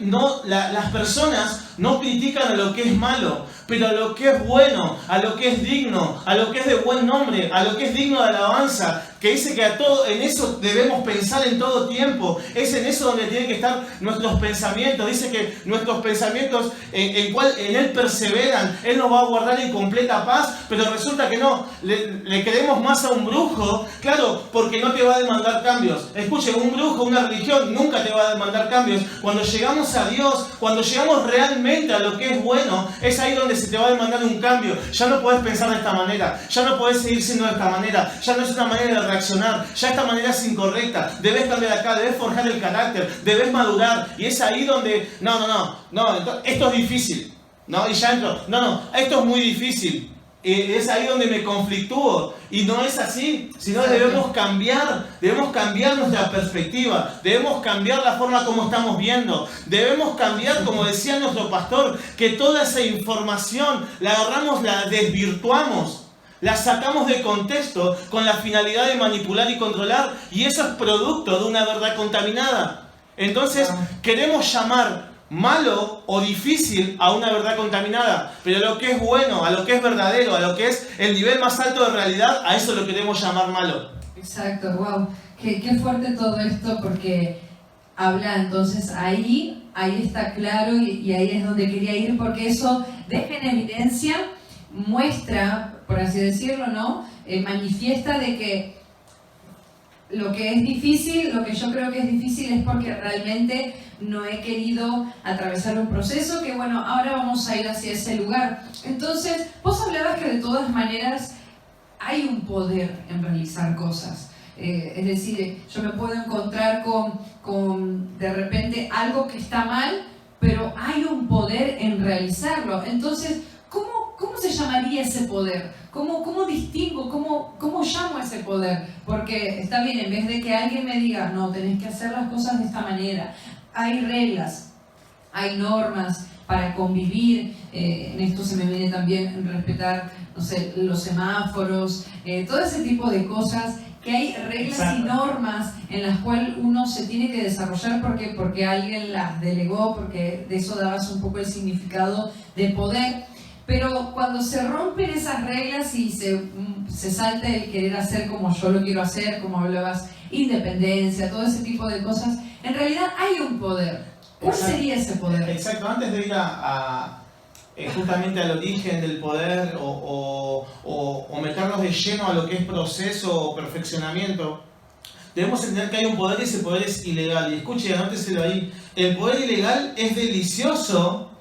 no, las personas no critican a lo que es malo, pero a lo que es bueno, a lo que es digno, a lo que es de buen nombre, a lo que es digno de alabanza, que dice que en eso debemos pensar en todo tiempo. Es en eso donde tienen que estar nuestros pensamientos. Dice que nuestros pensamientos en Él perseveran, Él nos va a guardar en completa paz, pero resulta que no, le creemos más a un brujo, claro, porque no te va a demandar cambios. Escuche, un brujo, una religión nunca te va a demandar cambios. Cuando llegamos a Dios, cuando llegamos realmente a lo que es bueno, es ahí donde se te va a demandar un cambio. Ya no puedes pensar de esta manera, ya no puedes seguir siendo de esta manera, ya no es una manera de reaccionar, ya esta manera es incorrecta, debes cambiar acá, debes forjar el carácter, debes madurar, y es ahí donde, esto es difícil, y ya entro, esto es muy difícil. Es ahí donde me conflictúo y no es así, sino debemos cambiar nuestra perspectiva, debemos cambiar la forma como estamos viendo, debemos cambiar, como decía nuestro pastor, que toda esa información la agarramos, la desvirtuamos, la sacamos de contexto con la finalidad de manipular y controlar, y eso es producto de una verdad contaminada. Entonces queremos llamar malo o difícil a una verdad contaminada, pero a lo que es bueno, a lo que es verdadero, a lo que es el nivel más alto de realidad, a eso lo queremos llamar malo. Exacto, wow. Qué fuerte todo esto, porque habla entonces ahí está claro, y ahí es donde quería ir, porque eso deja en evidencia, muestra, por así decirlo, ¿no? Manifiesta de que lo que es difícil, lo que yo creo que es difícil es porque realmente no he querido atravesar un proceso que, bueno, ahora vamos a ir hacia ese lugar. Entonces, vos hablabas que de todas maneras hay un poder en realizar cosas. Es decir, yo me puedo encontrar con de repente algo que está mal, pero hay un poder en realizarlo. Entonces, ¿cómo se llamaría ese poder? ¿Cómo distingo? ¿Cómo llamo a ese poder? Porque está bien, en vez de que alguien me diga, no, tenés que hacer las cosas de esta manera, hay reglas, hay normas para convivir. En esto se me viene también respetar, no sé, los semáforos, todo ese tipo de cosas, que hay reglas y normas en las cuales uno se tiene que desarrollar porque alguien las delegó, porque de eso dabas un poco el significado de poder. Pero cuando se rompen esas reglas y se salta el querer hacer como yo lo quiero hacer, como hablabas, independencia, todo ese tipo de cosas, en realidad hay un poder. ¿Cuál sería ese poder? Exacto, antes de ir justamente al origen del poder o meternos de lleno a lo que es proceso o perfeccionamiento, debemos entender que hay un poder y ese poder es ilegal. Y escuchen, anóteselo ahí, el poder ilegal es delicioso,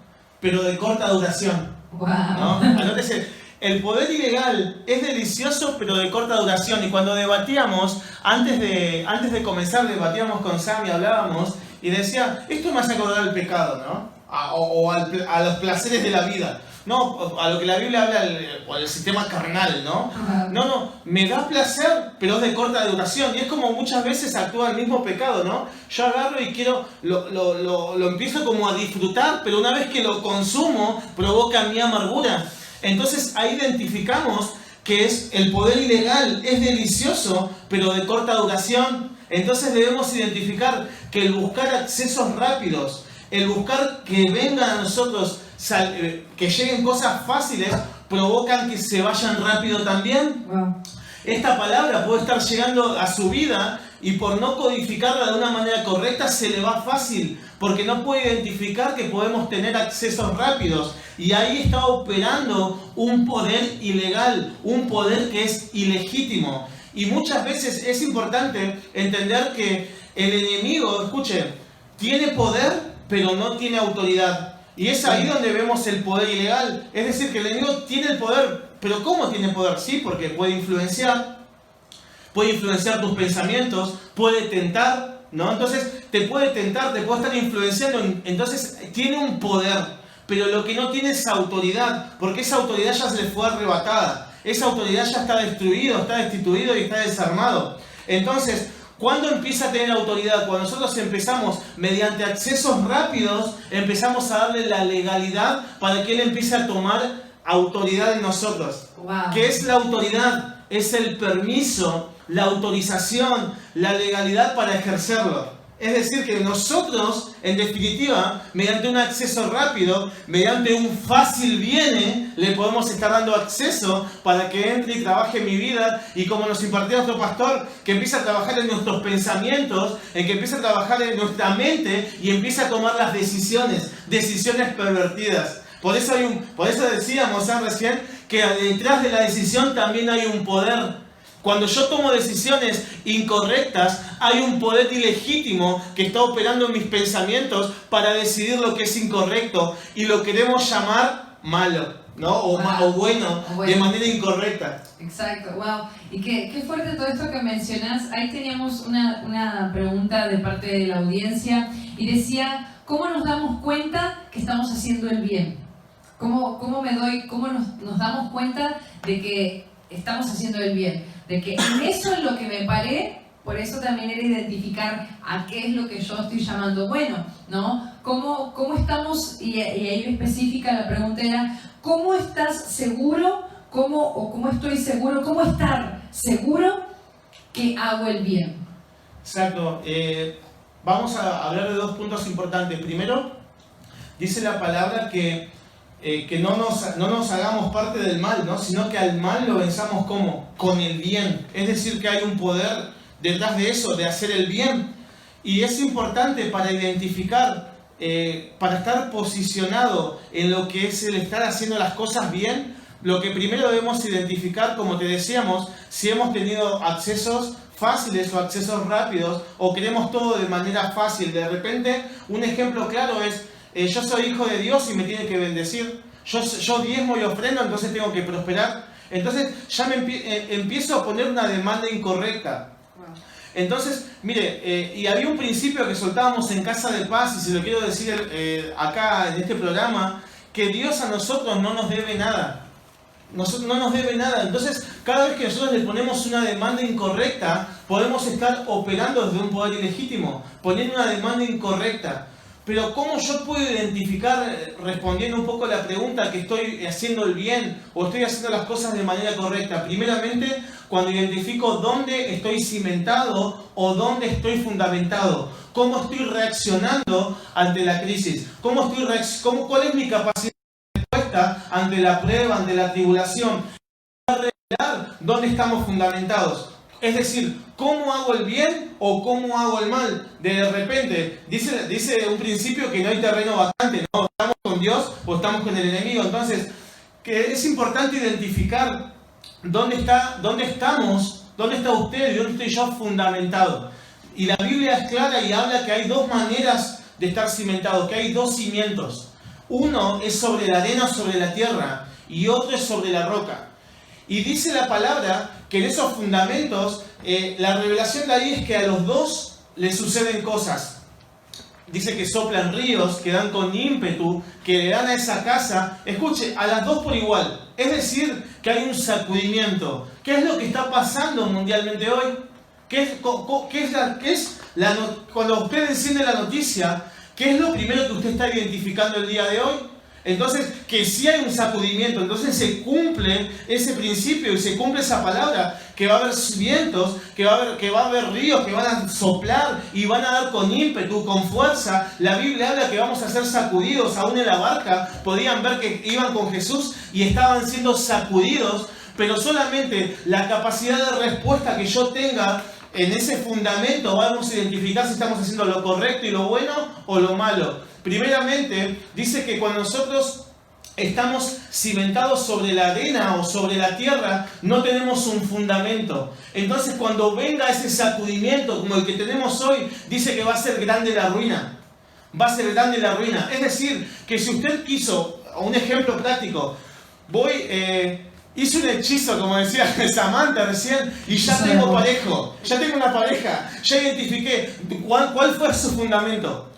pero de corta duración. Wow. ¿No? Anótese, el poder ilegal es delicioso, pero de corta duración. Y cuando debatíamos, antes de comenzar, debatíamos con Sam y hablábamos, y decía, esto me hace acordar al pecado, ¿no? A los placeres de la vida, ¿no? A lo que la Biblia habla, o al sistema carnal, ¿no? No, me da placer, pero es de corta duración. Y es como muchas veces actúa el mismo pecado, ¿no? Yo agarro y quiero, lo empiezo como a disfrutar, pero una vez que lo consumo, provoca mi amargura. Entonces ahí identificamos que es el poder ilegal, es delicioso, pero de corta duración. Entonces debemos identificar que el buscar accesos rápidos, el buscar que vengan a nosotros, que lleguen cosas fáciles, provocan que se vayan rápido también. Wow. Esta palabra puede estar llegando a su vida y por no codificarla de una manera correcta se le va fácil, porque no puede identificar que podemos tener accesos rápidos. Y ahí está operando un poder ilegal, un poder que es ilegítimo. Y muchas veces es importante entender que el enemigo, escuchen, tiene poder, pero no tiene autoridad. Y es ahí donde vemos el poder ilegal. Es decir, que el enemigo tiene el poder, pero ¿cómo tiene poder? Sí, porque puede influenciar tus pensamientos, puede tentar, ¿no? Entonces te puede tentar, te puede estar influenciando, entonces tiene un poder, pero lo que no tiene es autoridad, porque esa autoridad ya se le fue arrebatada. Esa autoridad ya está destruido, está destituido y está desarmado. Entonces, ¿cuándo empieza a tener autoridad? Cuando nosotros empezamos, mediante accesos rápidos, empezamos a darle la legalidad para que Él empiece a tomar autoridad en nosotros. Wow. ¿Qué es la autoridad? Es el permiso, la autorización, la legalidad para ejercerlo. Es decir, que nosotros, en definitiva, mediante un acceso rápido, mediante un fácil viene, le podemos estar dando acceso para que entre y trabaje en mi vida. Y como nos impartió nuestro pastor, que empiece a trabajar en nuestros pensamientos, en que empiece a trabajar en nuestra mente y empiece a tomar las decisiones pervertidas. Por eso decíamos recién que detrás de la decisión también hay un poder. Cuando yo tomo decisiones incorrectas, hay un poder ilegítimo que está operando en mis pensamientos para decidir lo que es incorrecto y lo queremos llamar malo, ¿no? O bueno, de manera incorrecta. Exacto, wow. Y qué fuerte todo esto que mencionas. Ahí teníamos una pregunta de parte de la audiencia y decía, ¿cómo nos damos cuenta que estamos haciendo el bien? ¿Cómo nos damos cuenta de que estamos haciendo el bien? De que en eso es lo que me paré, por eso también era identificar a qué es lo que yo estoy llamando bueno, ¿no? ¿Cómo estamos? Y ahí específica la pregunta era, ¿cómo estás seguro? ¿Cómo estoy seguro? ¿Cómo estar seguro que hago el bien? Exacto. Vamos a hablar de dos puntos importantes. Primero, dice la palabra que no nos hagamos parte del mal, ¿no? Sino que al mal lo venzamos ¿cómo? Con el bien. Es decir, que hay un poder detrás de eso, de hacer el bien. Y es importante para identificar, para estar posicionado en lo que es el estar haciendo las cosas bien. Lo que primero debemos identificar, como te decíamos, si hemos tenido accesos fáciles o accesos rápidos, o queremos todo de manera fácil. De repente, un ejemplo claro es, yo soy hijo de Dios y me tiene que bendecir. Yo diezmo y ofrendo, entonces tengo que prosperar. Entonces ya empiezo a poner una demanda incorrecta. Entonces, mire, y había un principio que soltábamos en Casa de Paz, y se lo quiero decir acá en este programa, que Dios a nosotros no nos debe nada. No nos debe nada. Entonces, cada vez que nosotros le ponemos una demanda incorrecta, podemos estar operando desde un poder ilegítimo, poniendo una demanda incorrecta. Pero ¿cómo yo puedo identificar, respondiendo un poco a la pregunta, que estoy haciendo el bien o estoy haciendo las cosas de manera correcta? Primeramente, cuando identifico dónde estoy cimentado o dónde estoy fundamentado. ¿Cómo estoy reaccionando ante la crisis? ¿Cuál es mi capacidad de respuesta ante la prueba, ante la tribulación? Para revelar dónde estamos fundamentados. Es decir, ¿cómo hago el bien o cómo hago el mal? De repente, dice un principio que no hay terreno vacante, ¿no? ¿Estamos con Dios o estamos con el enemigo? Entonces, que es importante identificar dónde estamos, dónde está usted y dónde estoy yo fundamentado. Y la Biblia es clara y habla que hay dos maneras de estar cimentados, que hay dos cimientos. Uno es sobre la arena o sobre la tierra y otro es sobre la roca. Y dice la palabra que en esos fundamentos, la revelación de ahí es que a los dos les suceden cosas. Dice que soplan ríos, que dan con ímpetu, que le dan a esa casa, escuche, a las dos por igual. Es decir, que hay un sacudimiento. ¿Qué es lo que está pasando mundialmente hoy? Cuando usted enciende la noticia, ¿qué es lo primero que usted está identificando el día de hoy? Entonces, que si hay un sacudimiento, entonces se cumple ese principio y se cumple esa palabra, que va a haber vientos, que va a haber ríos que van a soplar y van a dar con ímpetu, con fuerza. La Biblia habla que vamos a ser sacudidos. Aún en la barca podían ver que iban con Jesús y estaban siendo sacudidos, pero solamente la capacidad de respuesta que yo tenga en ese fundamento vamos a identificar si estamos haciendo lo correcto y lo bueno o lo malo. Primeramente, dice que cuando nosotros estamos cimentados sobre la arena o sobre la tierra, no tenemos un fundamento. Entonces, cuando venga ese sacudimiento como el que tenemos hoy, dice que va a ser grande la ruina. Va a ser grande la ruina. Es decir, que si usted quiso, un ejemplo práctico, hice un hechizo, como decía Samantha recién, y ya tengo pareja, ya identifiqué cuál fue su fundamento.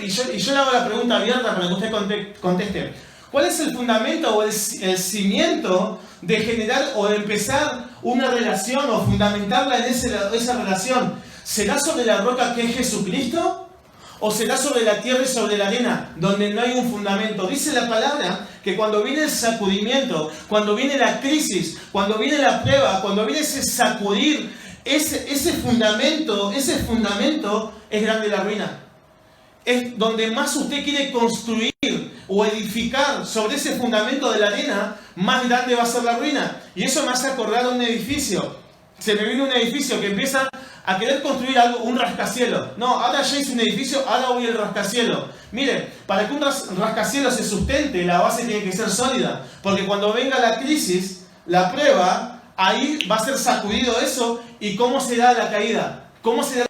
Y yo le hago la pregunta abierta para que usted conteste. ¿Cuál es el fundamento o el cimiento de generar o de empezar una relación o fundamentarla en esa relación? ¿Será sobre la roca que es Jesucristo? ¿O será sobre la tierra y sobre la arena, donde no hay un fundamento? Dice la palabra que cuando viene el sacudimiento, cuando viene la crisis, cuando viene la prueba, cuando viene ese sacudir, ese fundamento es grande la ruina. Es donde más usted quiere construir o edificar sobre ese fundamento de la arena, más grande va a ser la ruina. Y eso me hace acordar a un edificio. Se me viene un edificio que empieza a querer construir algo, un rascacielos. No, ahora ya hice un edificio, ahora voy al rascacielos. Mire, para que un rascacielos se sustente, la base tiene que ser sólida. Porque cuando venga la crisis, la prueba, ahí va a ser sacudido eso. ¿Y cómo será la caída? ¿Cómo será el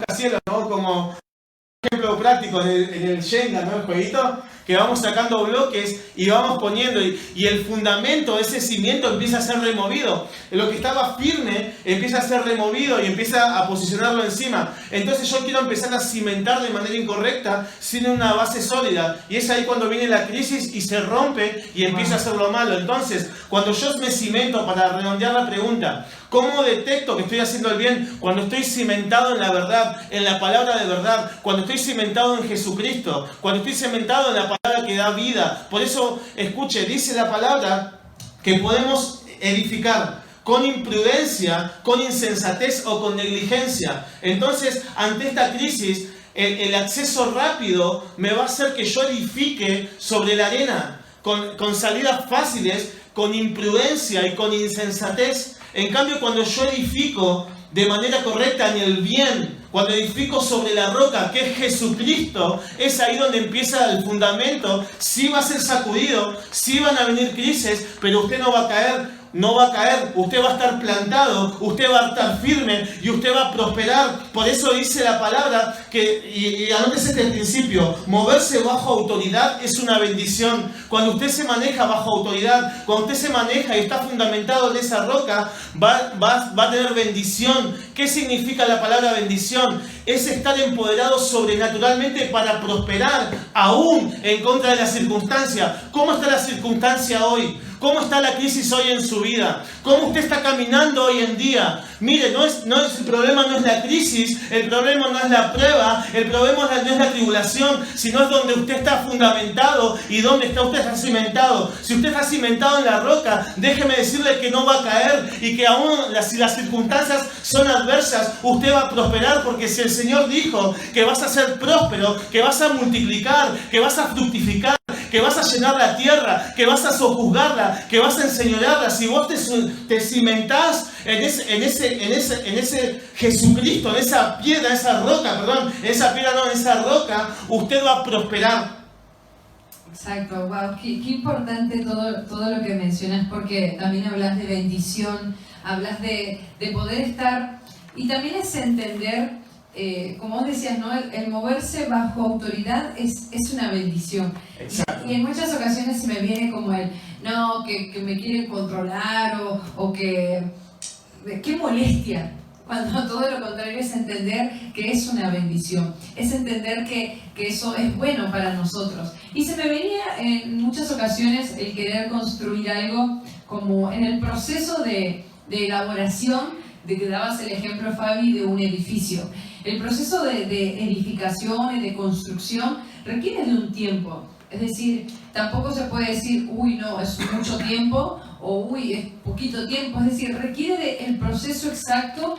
rascacielos? ¿No? Como ejemplo práctico en el Jenga, ¿no? El jueguito, que vamos sacando bloques y vamos poniendo y el fundamento, ese cimiento empieza a ser removido. Lo que estaba firme empieza a ser removido y empieza a posicionarlo encima. Entonces yo quiero empezar a cimentar de manera incorrecta sin una base sólida, y es ahí cuando viene la crisis y se rompe y empieza a hacer lo malo. Entonces, cuando yo me cimento, para redondear la pregunta, ¿cómo detecto que estoy haciendo el bien? Cuando estoy cimentado en la verdad, en la palabra de verdad, cuando estoy cimentado en Jesucristo, cuando estoy cimentado en la palabra que da vida. Por eso, escuche, dice la palabra que podemos edificar con imprudencia, con insensatez o con negligencia. Entonces, ante esta crisis, el acceso rápido me va a hacer que yo edifique sobre la arena, con salidas fáciles, con imprudencia y con insensatez. En cambio, cuando yo edifico de manera correcta en el bien, cuando edifico sobre la roca que es Jesucristo, es ahí donde empieza el fundamento. Sí va a ser sacudido, sí van a venir crisis, pero usted no va a caer. No va a caer, usted va a estar plantado, usted va a estar firme y usted va a prosperar. Por eso dice la palabra que, y anótese este principio, moverse bajo autoridad es una bendición. Cuando usted se maneja bajo autoridad, cuando usted se maneja y está fundamentado en esa roca, va a tener bendición. ¿Qué significa la palabra bendición? Es estar empoderado sobrenaturalmente para prosperar, aún en contra de la circunstancia. ¿Cómo está la circunstancia hoy? ¿Cómo está la crisis hoy en su vida? ¿Cómo usted está caminando hoy en día? Mire, el problema no es la crisis, el problema no es la prueba, el problema no es la tribulación, sino es donde usted está fundamentado y donde usted está cimentado. Si usted está cimentado en la roca, déjeme decirle que no va a caer y que aún si las circunstancias son adversas, usted va a prosperar, porque si el Señor dijo que vas a ser próspero, que vas a multiplicar, que vas a fructificar, que vas a llenar la tierra, que vas a sojuzgarla, que vas a enseñorearla, si vos te cimentás en ese Jesucristo, en esa piedra, en esa roca, usted va a prosperar. Exacto, wow, qué importante todo lo que mencionas, porque también hablas de bendición, hablas de poder estar, y también es entender, como vos decías, ¿no? El moverse bajo autoridad es una bendición. Exacto. Y en muchas ocasiones se me viene como que me quieren controlar o que... ¡Qué molestia! Cuando todo lo contrario es entender que es una bendición, es entender que eso es bueno para nosotros. Y se me venía en muchas ocasiones el querer construir algo como en el proceso de elaboración, de que dabas el ejemplo, Fabi, de un edificio. El proceso de edificación y de construcción requiere de un tiempo. Es decir, tampoco se puede decir, uy, no, es mucho tiempo, o uy, es poquito tiempo. Es decir, requiere del proceso exacto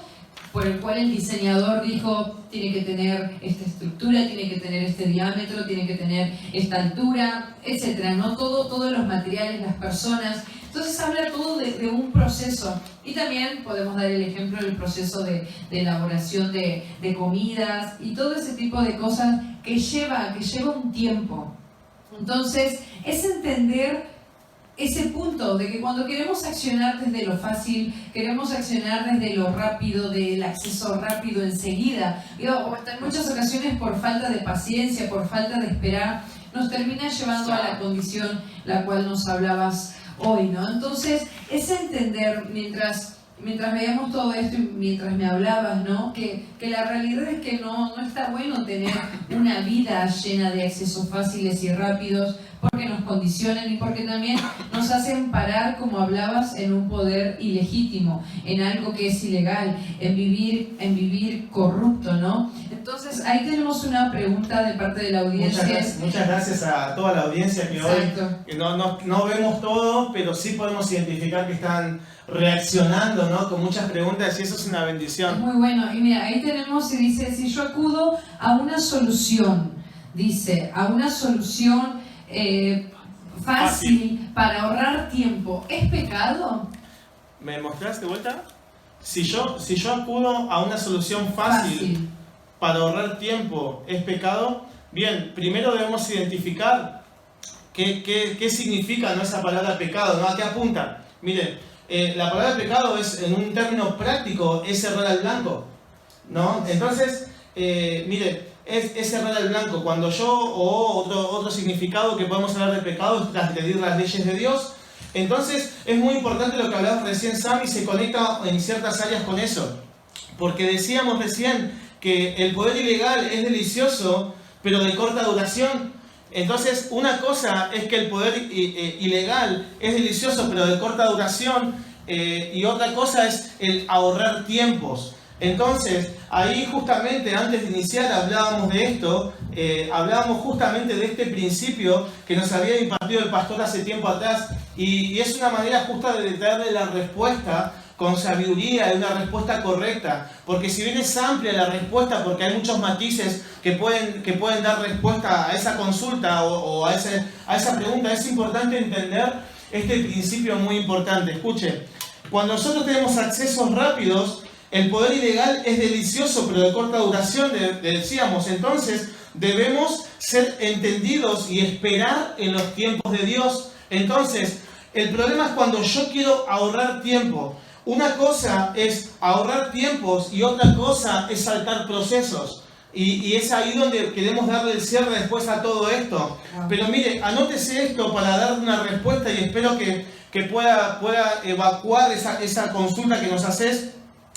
por el cual el diseñador dijo, tiene que tener esta estructura, tiene que tener este diámetro, tiene que tener esta altura, etc. ¿No? Todos los materiales, las personas. Entonces habla todo de un proceso. Y también podemos dar el ejemplo del proceso de elaboración de comidas y todo ese tipo de cosas que lleva un tiempo. Entonces es entender ese punto de que cuando queremos accionar desde lo fácil, queremos accionar desde lo rápido, del acceso rápido enseguida, o en muchas ocasiones por falta de paciencia, por falta de esperar, nos termina llevando a la condición la cual nos hablabas hoy, ¿no? Entonces es entender, mientras veíamos todo esto y mientras me hablabas, ¿no? Que la realidad es que no está bueno tener una vida llena de accesos fáciles y rápidos, porque nos condicionan y porque también nos hacen parar, como hablabas, en un poder ilegítimo, en algo que es ilegal, en vivir corrupto, ¿no? Entonces ahí tenemos una pregunta de parte de la audiencia. Muchas gracias a toda la audiencia que Exacto. Hoy no vemos todo, pero sí podemos identificar que están reaccionando, ¿no? Con muchas preguntas, y eso es una bendición. Es muy bueno. Y mira, ahí tenemos y dice, si yo acudo a una solución, fácil para ahorrar tiempo, ¿es pecado? ¿Me mostrás de vuelta? Si yo acudo a una solución fácil para ahorrar tiempo, ¿es pecado? Bien, primero debemos identificar qué significa, ¿no?, esa palabra pecado, ¿no? ¿A qué apunta? Miren, la palabra pecado es, en un término práctico, es errar al blanco, ¿no? Entonces, miren, es errar al blanco. Cuando otro significado que podemos hablar de pecado es transgredir las leyes de Dios. Entonces, es muy importante lo que hablaba recién Sam, y se conecta en ciertas áreas con eso. Porque decíamos recién que el poder ilegal es delicioso, pero de corta duración. Entonces, una cosa es que el poder ilegal es delicioso, pero de corta duración, y otra cosa es el ahorrar tiempos. Entonces, ahí justamente antes de iniciar hablábamos de esto, hablábamos justamente de este principio que nos había impartido el pastor hace tiempo atrás, y es una manera justa de darle la respuesta, con sabiduría, de una respuesta correcta. Porque si bien es amplia la respuesta, porque hay muchos matices que pueden dar respuesta a esa consulta o a esa pregunta, es importante entender este principio muy importante. Escuche, cuando nosotros tenemos accesos rápidos, el poder ilegal es delicioso, pero de corta duración, decíamos. Entonces, debemos ser entendidos y esperar en los tiempos de Dios. Entonces, el problema es cuando yo quiero ahorrar tiempo. Una cosa es ahorrar tiempos y otra cosa es saltar procesos. Y es ahí donde queremos darle el cierre después a todo esto. Pero mire, anótese esto para dar una respuesta y espero que pueda evacuar esa consulta que nos haces.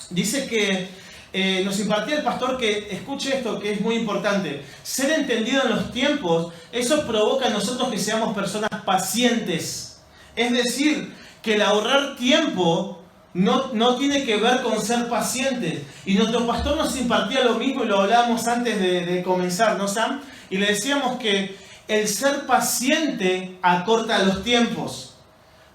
Dice que nos impartía el pastor que, escuche esto que es muy importante, ser entendido en los tiempos, eso provoca en nosotros que seamos personas pacientes. Es decir, que el ahorrar tiempo no tiene que ver con ser pacientes. Y nuestro pastor nos impartía lo mismo y lo hablábamos antes de comenzar, ¿no, Sam? Y le decíamos que el ser paciente acorta los tiempos.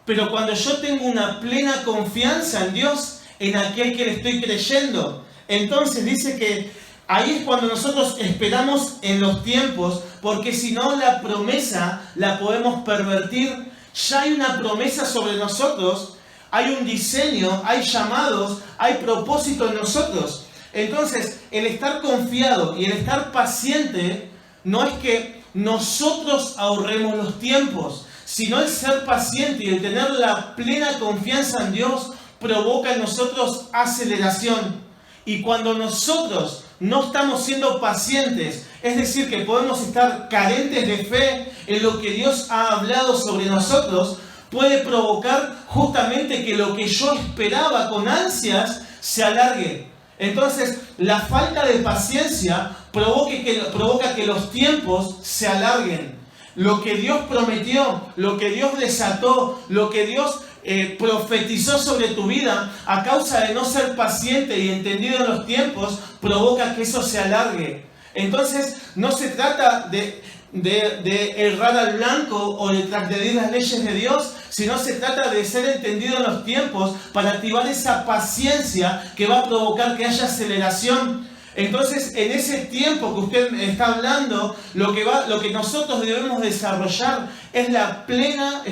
Pero cuando yo tengo una plena confianza en Dios, en aquel que le estoy creyendo, entonces dice que ahí es cuando nosotros esperamos en los tiempos, porque si no la promesa la podemos pervertir. Ya hay una promesa sobre nosotros, hay un diseño, hay llamados, hay propósito en nosotros. Entonces, el estar confiado y el estar paciente no es que nosotros ahorremos los tiempos, sino el ser paciente y el tener la plena confianza en Dios provoca en nosotros aceleración. Y cuando nosotros no estamos siendo pacientes, es decir, que podemos estar carentes de fe en lo que Dios ha hablado sobre nosotros, puede provocar justamente que lo que yo esperaba con ansias se alargue. Entonces, la falta de paciencia provoca que los tiempos se alarguen. Lo que Dios prometió, lo que Dios desató, lo que Dios profetizó sobre tu vida, a causa de no ser paciente y entendido en los tiempos, provoca que eso se alargue. Entonces, no se trata de errar al blanco o de transgredir las leyes de Dios, sino se trata de ser entendido en los tiempos para activar esa paciencia que va a provocar que haya aceleración. Entonces, en ese tiempo que usted está hablando, lo que nosotros debemos desarrollar es la plena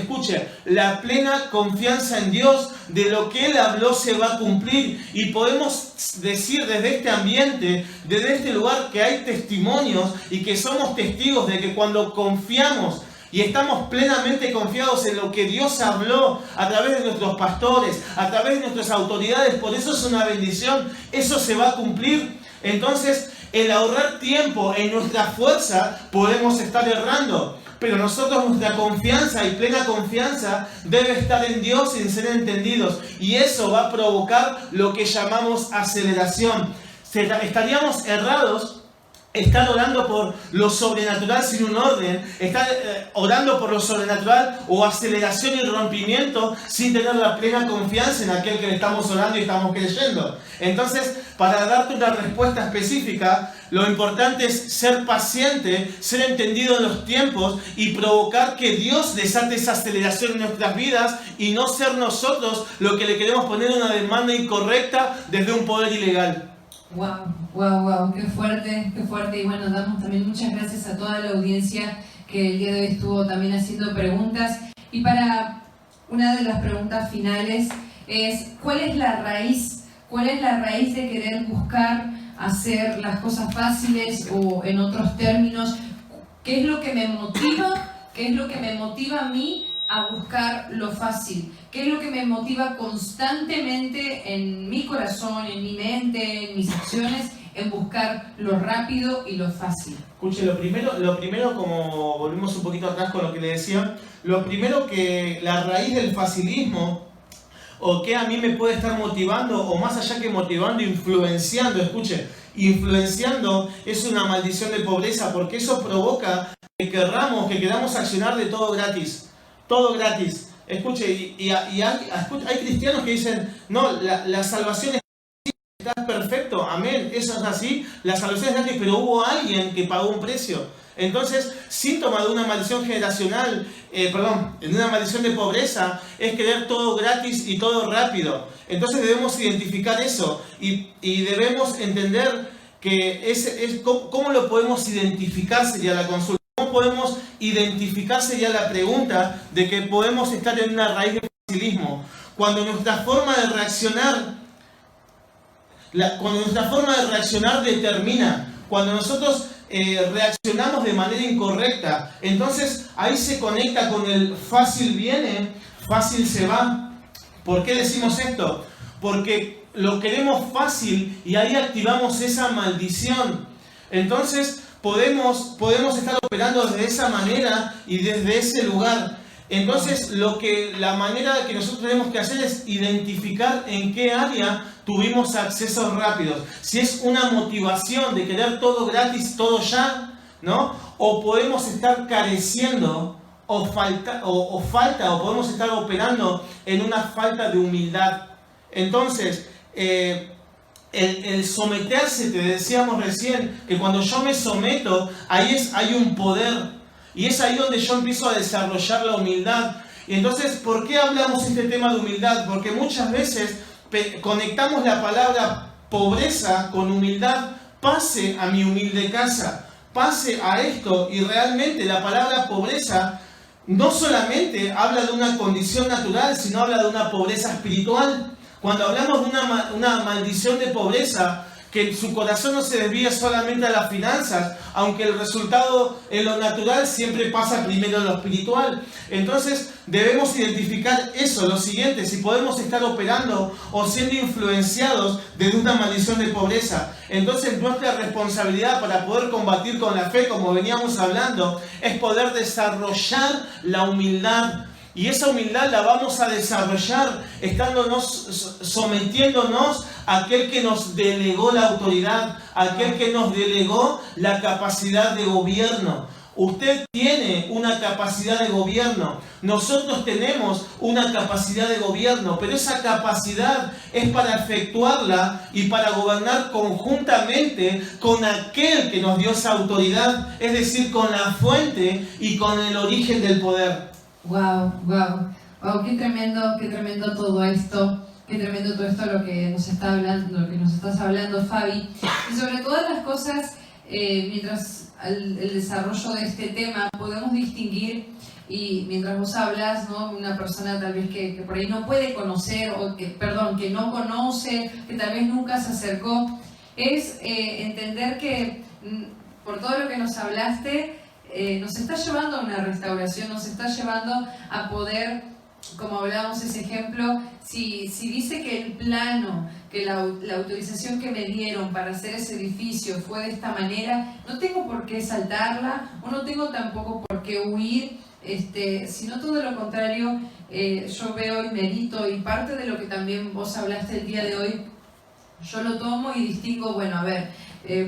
confianza en Dios, de lo que Él habló se va a cumplir. Y podemos decir desde este ambiente, desde este lugar, que hay testimonios y que somos testigos de que cuando confiamos y estamos plenamente confiados en lo que Dios habló a través de nuestros pastores, a través de nuestras autoridades, por eso es una bendición, eso se va a cumplir. Entonces, el ahorrar tiempo en nuestra fuerza, podemos estar errando. Pero nosotros, nuestra confianza y plena confianza debe estar en Dios y en ser entendidos. Y eso va a provocar lo que llamamos aceleración. Estaríamos errados estar orando por lo sobrenatural sin un orden, estar orando por lo sobrenatural o aceleración y rompimiento sin tener la plena confianza en aquel que le estamos orando y estamos creyendo. Entonces, para darte una respuesta específica, lo importante es ser paciente, ser entendido en los tiempos y provocar que Dios desate esa aceleración en nuestras vidas y no ser nosotros lo que le queremos poner una demanda incorrecta desde un poder ilegal. Wow, qué fuerte. Y bueno, damos también muchas gracias a toda la audiencia que el día de hoy estuvo también haciendo preguntas. Y para una de las preguntas finales es, ¿cuál es la raíz de querer buscar hacer las cosas fáciles, o en otros términos, qué es lo que me motiva? ¿Qué es lo que me motiva a mí a buscar lo fácil? ¿Qué es lo que me motiva constantemente en mi corazón, en mi mente, en mis acciones, en buscar lo rápido y lo fácil? Escuche, lo primero, como volvimos un poquito atrás con lo que le decía, lo primero, que la raíz del facilismo, o que a mí me puede estar motivando, o más allá que motivando, influenciando, escuche, influenciando es una maldición de pobreza, porque eso provoca que queramos accionar de todo gratis. Todo gratis. Escuche, y hay cristianos que dicen, no, la salvación es gratis, está perfecto, amén, eso es así, la salvación es gratis, pero hubo alguien que pagó un precio. Entonces, síntoma de una maldición generacional, de una maldición de pobreza, es querer todo gratis y todo rápido. Entonces debemos identificar eso y debemos entender que ¿cómo lo podemos identificar? Sería la consulta. ¿Cómo podemos identificar? Sería la pregunta de que podemos estar en una raíz de facilismo. Cuando nuestra forma de reaccionar determina, cuando nosotros reaccionamos de manera incorrecta, entonces ahí se conecta con el fácil viene, fácil se va. ¿Por qué decimos esto? Porque lo queremos fácil y ahí activamos esa maldición. Entonces podemos estar operando desde esa manera y desde ese lugar. Entonces la manera que nosotros tenemos que hacer es identificar en qué área tuvimos accesos rápidos. Si es una motivación de querer todo gratis, todo ya, ¿no? O podemos estar careciendo o podemos estar operando en una falta de humildad. Entonces, el someterse, te decíamos recién, que cuando yo me someto, hay un poder. Y es ahí donde yo empiezo a desarrollar la humildad. Y entonces, ¿por qué hablamos este tema de humildad? Porque muchas veces conectamos la palabra pobreza con humildad. Pase a mi humilde casa, pase a esto. Y realmente la palabra pobreza no solamente habla de una condición natural, sino habla de una pobreza espiritual. Cuando hablamos de una maldición de pobreza, que su corazón no se desvía solamente a las finanzas, aunque el resultado en lo natural siempre pasa primero en lo espiritual. Entonces debemos identificar eso, lo siguiente, si podemos estar operando o siendo influenciados desde una maldición de pobreza. Entonces nuestra responsabilidad para poder combatir con la fe, como veníamos hablando, es poder desarrollar la humildad. Y esa humildad la vamos a desarrollar sometiéndonos a aquel que nos delegó la autoridad, a aquel que nos delegó la capacidad de gobierno. Usted tiene una capacidad de gobierno, nosotros tenemos una capacidad de gobierno, pero esa capacidad es para efectuarla y para gobernar conjuntamente con aquel que nos dio esa autoridad, es decir, con la fuente y con el origen del poder. Wow, qué tremendo todo esto, qué tremendo todo esto lo que nos estás hablando, Fabi. Y sobre todas las cosas, mientras el desarrollo de este tema, podemos distinguir, y mientras vos hablas, ¿no? Una persona tal vez que por ahí no puede conocer, o que no conoce, que tal vez nunca se acercó, es entender que por todo lo que nos hablaste, nos está llevando a una restauración, nos está llevando a poder, como hablábamos ese ejemplo, si dice que el plano, que la autorización que me dieron para hacer ese edificio fue de esta manera, no tengo por qué saltarla, o no tengo tampoco por qué huir, sino todo lo contrario. Yo veo y medito, y parte de lo que también vos hablaste el día de hoy, yo lo tomo y distingo, bueno, a ver,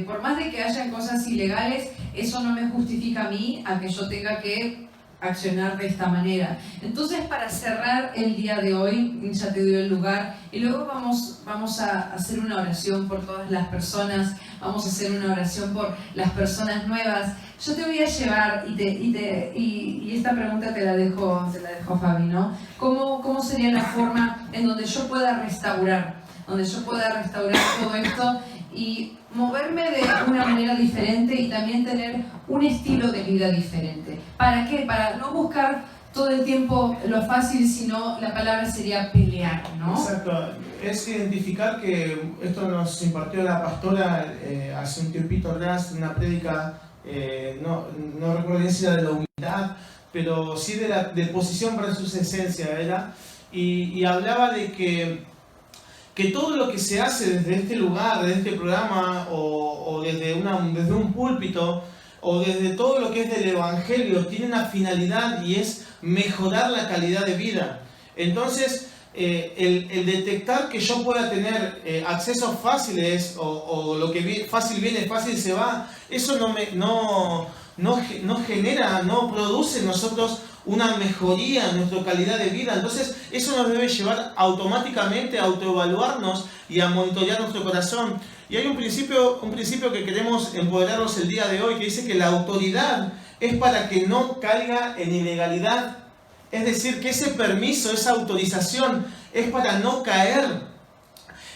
por más de que hayan cosas ilegales, eso no me justifica a mí a que yo tenga que accionar de esta manera. Entonces, para cerrar el día de hoy, ya te doy el lugar, y luego vamos a hacer una oración por todas las personas, vamos a hacer una oración por las personas nuevas. Yo te voy a llevar, y esta pregunta te la dejo Fabi, ¿no? ¿Cómo sería la forma en donde yo pueda restaurar todo esto y moverme de una manera diferente y también tener un estilo de vida diferente? ¿Para qué? Para no buscar todo el tiempo lo fácil, sino la palabra sería pelear, ¿no? Exacto. Es identificar que esto nos impartió la pastora hace un tiempito atrás, una prédica, no recuerdo bien si era de la humildad, pero sí de la deposición versus esencia, era, y hablaba de que todo lo que se hace desde este lugar, desde este programa, o desde un púlpito, o desde todo lo que es del Evangelio, tiene una finalidad, y es mejorar la calidad de vida. Entonces, el detectar que yo pueda tener accesos fáciles, o lo que fácil viene, fácil se va, eso no produce en nosotros una mejoría en nuestra calidad de vida. Entonces eso nos debe llevar automáticamente a autoevaluarnos y a monitorear nuestro corazón. Y hay un principio que queremos empoderarnos el día de hoy, que dice que la autoridad es para que no caiga en ilegalidad. Es decir, que ese permiso, esa autorización es para no caer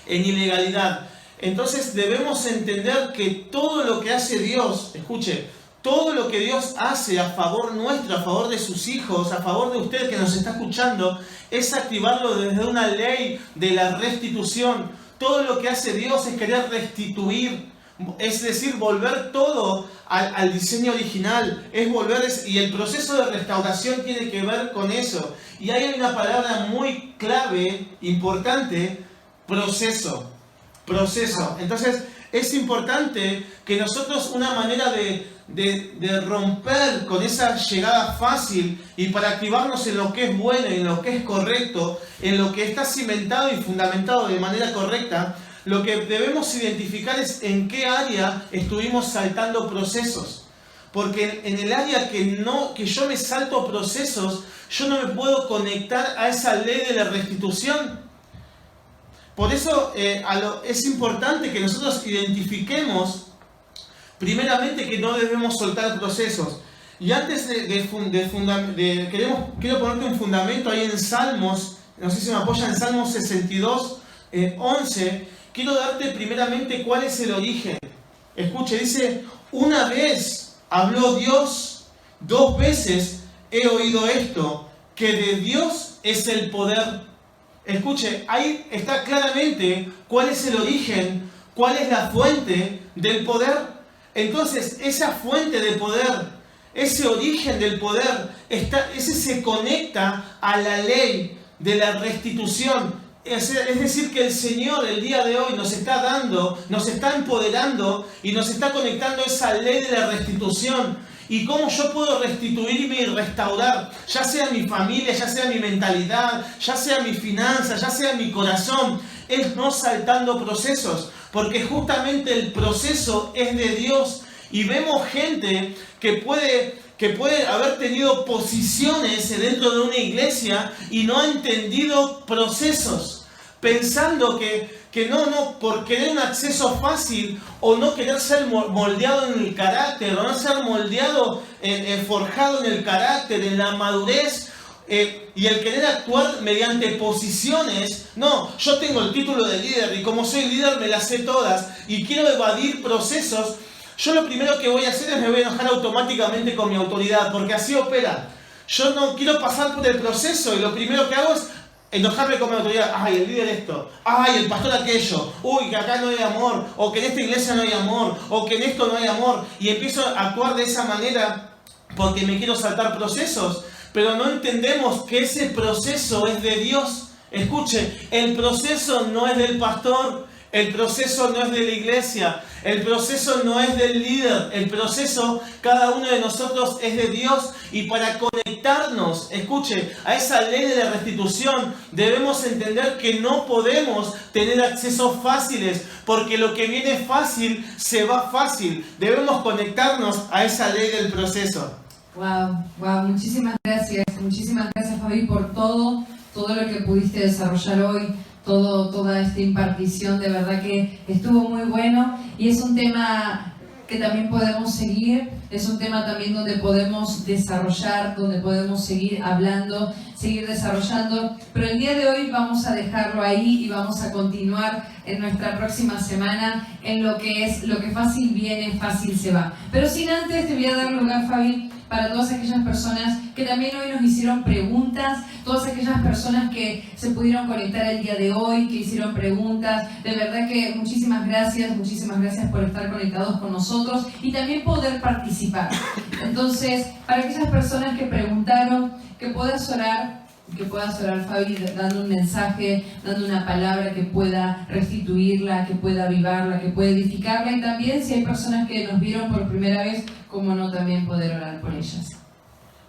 en ilegalidad. Entonces debemos entender que todo lo que hace Dios, escuche, todo lo que Dios hace a favor nuestro, a favor de sus hijos, a favor de usted que nos está escuchando, es activarlo desde una ley de la restitución. Todo lo que hace Dios es querer restituir, es decir, volver todo al diseño original, es volver, y el proceso de restauración tiene que ver con eso. Y hay una palabra muy clave, importante, proceso. Entonces es importante que nosotros, una manera de romper con esa llegada fácil y para activarnos en lo que es bueno, en lo que es correcto, en lo que está cimentado y fundamentado de manera correcta, lo que debemos identificar es en qué área estuvimos saltando procesos. Porque en el área que yo me salto procesos, yo no me puedo conectar a esa ley de la restitución. Por eso es importante que nosotros identifiquemos primeramente que no debemos soltar procesos. Y antes quiero ponerte un fundamento ahí en Salmos, no sé si me apoyan, en Salmos 62, 11, quiero darte primeramente cuál es el origen. Escuche, dice, una vez habló Dios, 2 veces he oído esto, que de Dios es el poder. Escuche, ahí está claramente cuál es el origen, cuál es la fuente del poder. Entonces, esa fuente de poder, ese origen del poder, ese se conecta a la ley de la restitución. Es decir, que el Señor el día de hoy nos está dando, nos está empoderando y nos está conectando a esa ley de la restitución. Y cómo yo puedo restituirme y restaurar, ya sea mi familia, ya sea mi mentalidad, ya sea mi finanza, ya sea mi corazón, es no saltando procesos, porque justamente el proceso es de Dios. Y vemos gente que puede haber tenido posiciones dentro de una iglesia y no ha entendido procesos, pensando que por querer un acceso fácil o no querer ser moldeado en el carácter o no ser moldeado, forjado en el carácter, en la madurez, y el querer actuar mediante posiciones. No, yo tengo el título de líder y como soy líder me las sé todas y quiero evadir procesos. Yo lo primero que voy a hacer es me voy a enojar automáticamente con mi autoridad, porque así opera. Yo no quiero pasar por el proceso y lo primero que hago es enojarme con mi autoridad. Ay, el líder esto. Ay, el pastor aquello. Uy, que acá no hay amor. O que en esta iglesia no hay amor. O que en esto no hay amor. Y empiezo a actuar de esa manera porque me quiero saltar procesos. Pero no entendemos que ese proceso es de Dios. Escuche, el proceso no es del pastor. El proceso no es de la iglesia, el proceso no es del líder, el proceso, cada uno de nosotros es de Dios. Y para conectarnos, escuche, a esa ley de la restitución, debemos entender que no podemos tener accesos fáciles, porque lo que viene fácil, se va fácil. Debemos conectarnos a esa ley del proceso. Wow, muchísimas gracias Fabi por todo lo que pudiste desarrollar hoy. Toda esta impartición, de verdad que estuvo muy bueno y es un tema que también podemos seguir, es un tema también donde podemos desarrollar, donde podemos seguir hablando, seguir desarrollando, pero el día de hoy vamos a dejarlo ahí y vamos a continuar en nuestra próxima semana en lo que fácil viene, fácil se va. Pero sin antes te voy a dar lugar, Fabi, para todas aquellas personas que también hoy nos hicieron preguntas, todas aquellas personas que se pudieron conectar el día de hoy, que hicieron preguntas. De verdad que muchísimas gracias por estar conectados con nosotros y también poder participar. Entonces, para aquellas personas que preguntaron, que puedas orar, Fabi, dando un mensaje, dando una palabra que pueda restituirla, que pueda avivarla, que pueda edificarla, y también si hay personas que nos vieron por primera vez, cómo no también poder orar por ellas.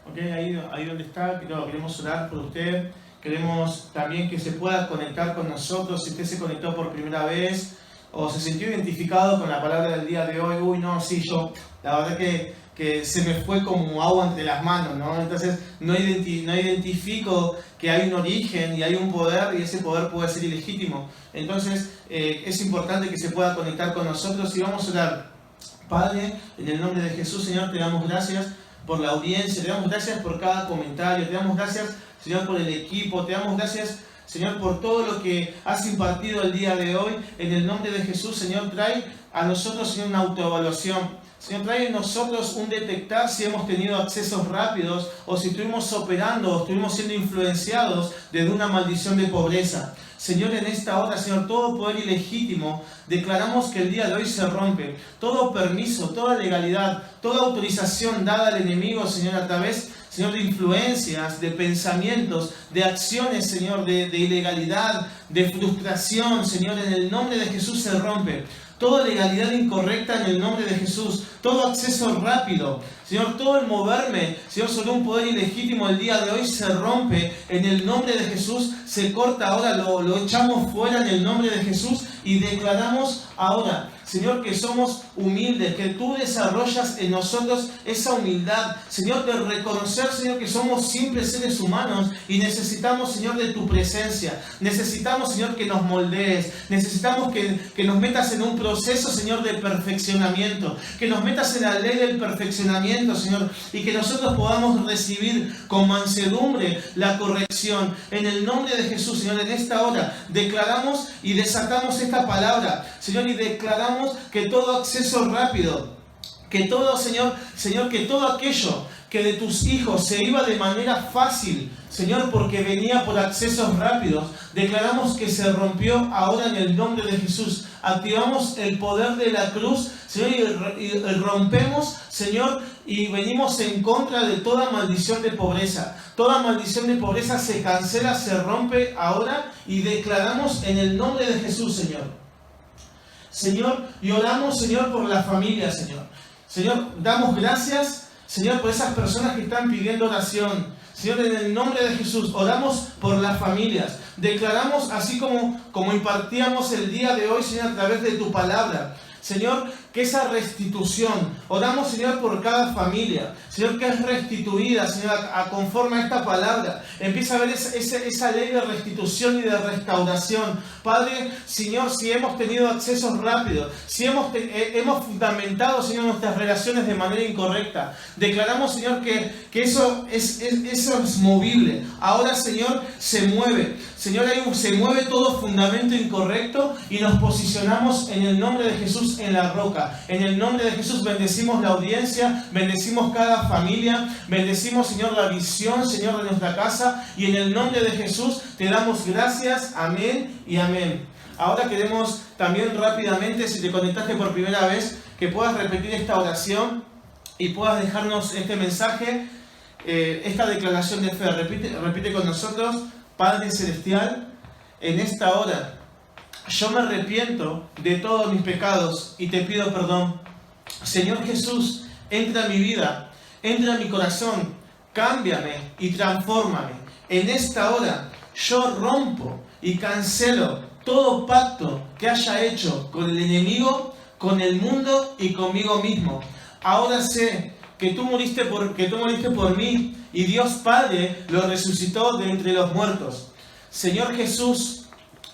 Ok, ahí donde está, queremos orar por usted, queremos también que se pueda conectar con nosotros. Si usted se conectó por primera vez o se sintió identificado con la palabra del día de hoy, uy no, sí, yo, la verdad que que se me fue como agua entre las manos, ¿no? Entonces no identifico que hay un origen y hay un poder y ese poder puede ser ilegítimo. Entonces es importante que se pueda conectar con nosotros y vamos a orar. Padre, en el nombre de Jesús, Señor, te damos gracias por la audiencia, te damos gracias por cada comentario, te damos gracias, Señor, por el equipo, te damos gracias, Señor, por todo lo que has impartido el día de hoy. En el nombre de Jesús, Señor, trae a nosotros, Señor, una autoevaluación. Señor, trae en nosotros un detectar si hemos tenido accesos rápidos o si estuvimos operando o estuvimos siendo influenciados desde una maldición de pobreza. Señor, en esta hora, Señor, todo poder ilegítimo, declaramos que el día de hoy se rompe. Todo permiso, toda legalidad, toda autorización dada al enemigo, Señor, a través, Señor, de influencias, de pensamientos, de acciones, Señor, de ilegalidad, de frustración, Señor, en el nombre de Jesús se rompe. Toda legalidad incorrecta en el nombre de Jesús, todo acceso rápido, Señor, todo el moverme, Señor, sobre un poder ilegítimo el día de hoy se rompe en el nombre de Jesús, se corta ahora, lo echamos fuera en el nombre de Jesús y declaramos ahora, Señor, que somos humildes, que tú desarrollas en nosotros esa humildad, Señor, de reconocer, Señor, que somos simples seres humanos y necesitamos, Señor, de tu presencia. Necesitamos, Señor, que nos moldees. Necesitamos que nos metas en un proceso, Señor, de perfeccionamiento. Que nos metas en la ley del perfeccionamiento, Señor, y que nosotros podamos recibir con mansedumbre la corrección. En el nombre de Jesús, Señor, en esta hora declaramos y desatamos esta palabra, Señor, y declaramos que todo acceso rápido, que todo, Señor, que todo aquello que de tus hijos se iba de manera fácil, Señor, porque venía por accesos rápidos, declaramos que se rompió ahora en el nombre de Jesús. Activamos el poder de la cruz, Señor, y rompemos, Señor, y venimos en contra de toda maldición de pobreza. Toda maldición de pobreza se cancela, se rompe ahora y declaramos en el nombre de Jesús, Señor. Señor, y oramos, Señor, por la familia, Señor. Señor, damos gracias, Señor, por esas personas que están pidiendo oración. Señor, en el nombre de Jesús, oramos por las familias. Declaramos, así como impartíamos el día de hoy, Señor, a través de tu palabra. Señor, que esa restitución, oramos, Señor, por cada familia, Señor, que es restituida, Señor, conforme a esta palabra, empieza a haber esa ley de restitución y de restauración. Padre, Señor, si hemos tenido accesos rápidos, si hemos fundamentado, Señor, nuestras relaciones de manera incorrecta, declaramos, Señor, que eso es movible. Ahora, Señor, se mueve. Señor, se mueve todo fundamento incorrecto y nos posicionamos en el nombre de Jesús en la roca. En el nombre de Jesús bendecimos la audiencia, bendecimos cada familia, bendecimos, Señor, la visión, Señor, de nuestra casa, y en el nombre de Jesús te damos gracias. Amén y amén. Ahora queremos también rápidamente, si te conectaste por primera vez, que puedas repetir esta oración y puedas dejarnos este mensaje, esta declaración de fe. Repite con nosotros: Padre Celestial, en esta hora yo me arrepiento de todos mis pecados y te pido perdón. Señor Jesús, entra en mi vida, entra en mi corazón, cámbiame y transfórmame. En esta hora yo rompo y cancelo todo pacto que haya hecho con el enemigo, con el mundo y conmigo mismo. Ahora sé que tú moriste por mí y Dios Padre lo resucitó de entre los muertos. Señor Jesús,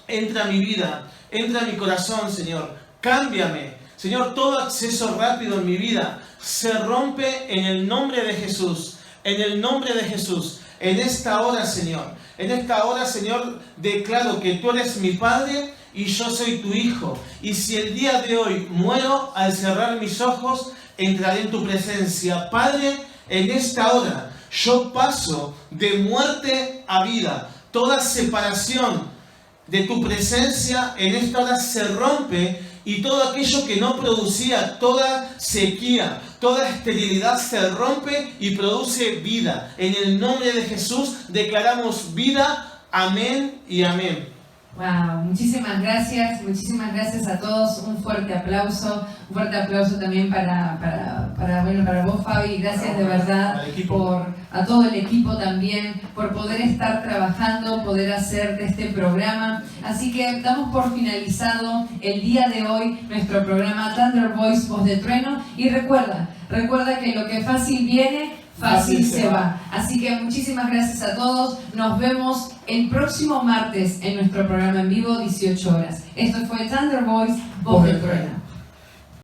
entra a mi vida, entra a mi corazón, Señor. Cámbiame. Señor, todo acceso rápido en mi vida se rompe en el nombre de Jesús. En el nombre de Jesús. En esta hora, Señor. En esta hora, Señor, declaro que tú eres mi Padre y yo soy tu Hijo. Y si el día de hoy muero, al cerrar mis ojos, entraré en tu presencia. Padre, en esta hora yo paso de muerte a vida. Toda separación de tu presencia en esta hora se rompe, y todo aquello que no producía, toda sequía, toda esterilidad se rompe y produce vida. En el nombre de Jesús declaramos vida. Amén y amén. Wow, muchísimas gracias a todos. Un fuerte aplauso también para vos, Fabi. Gracias de verdad a todo el equipo también por poder estar trabajando, poder hacer de este programa. Así que damos por finalizado el día de hoy nuestro programa Thunder Voice, Voz de Trueno, y recuerda, Recuerda que lo que fácil viene, fácil se va. Así que muchísimas gracias a todos. Nos vemos el próximo martes en nuestro programa en vivo, 18 horas. Esto fue Thunder Voice, Voz del Trueno.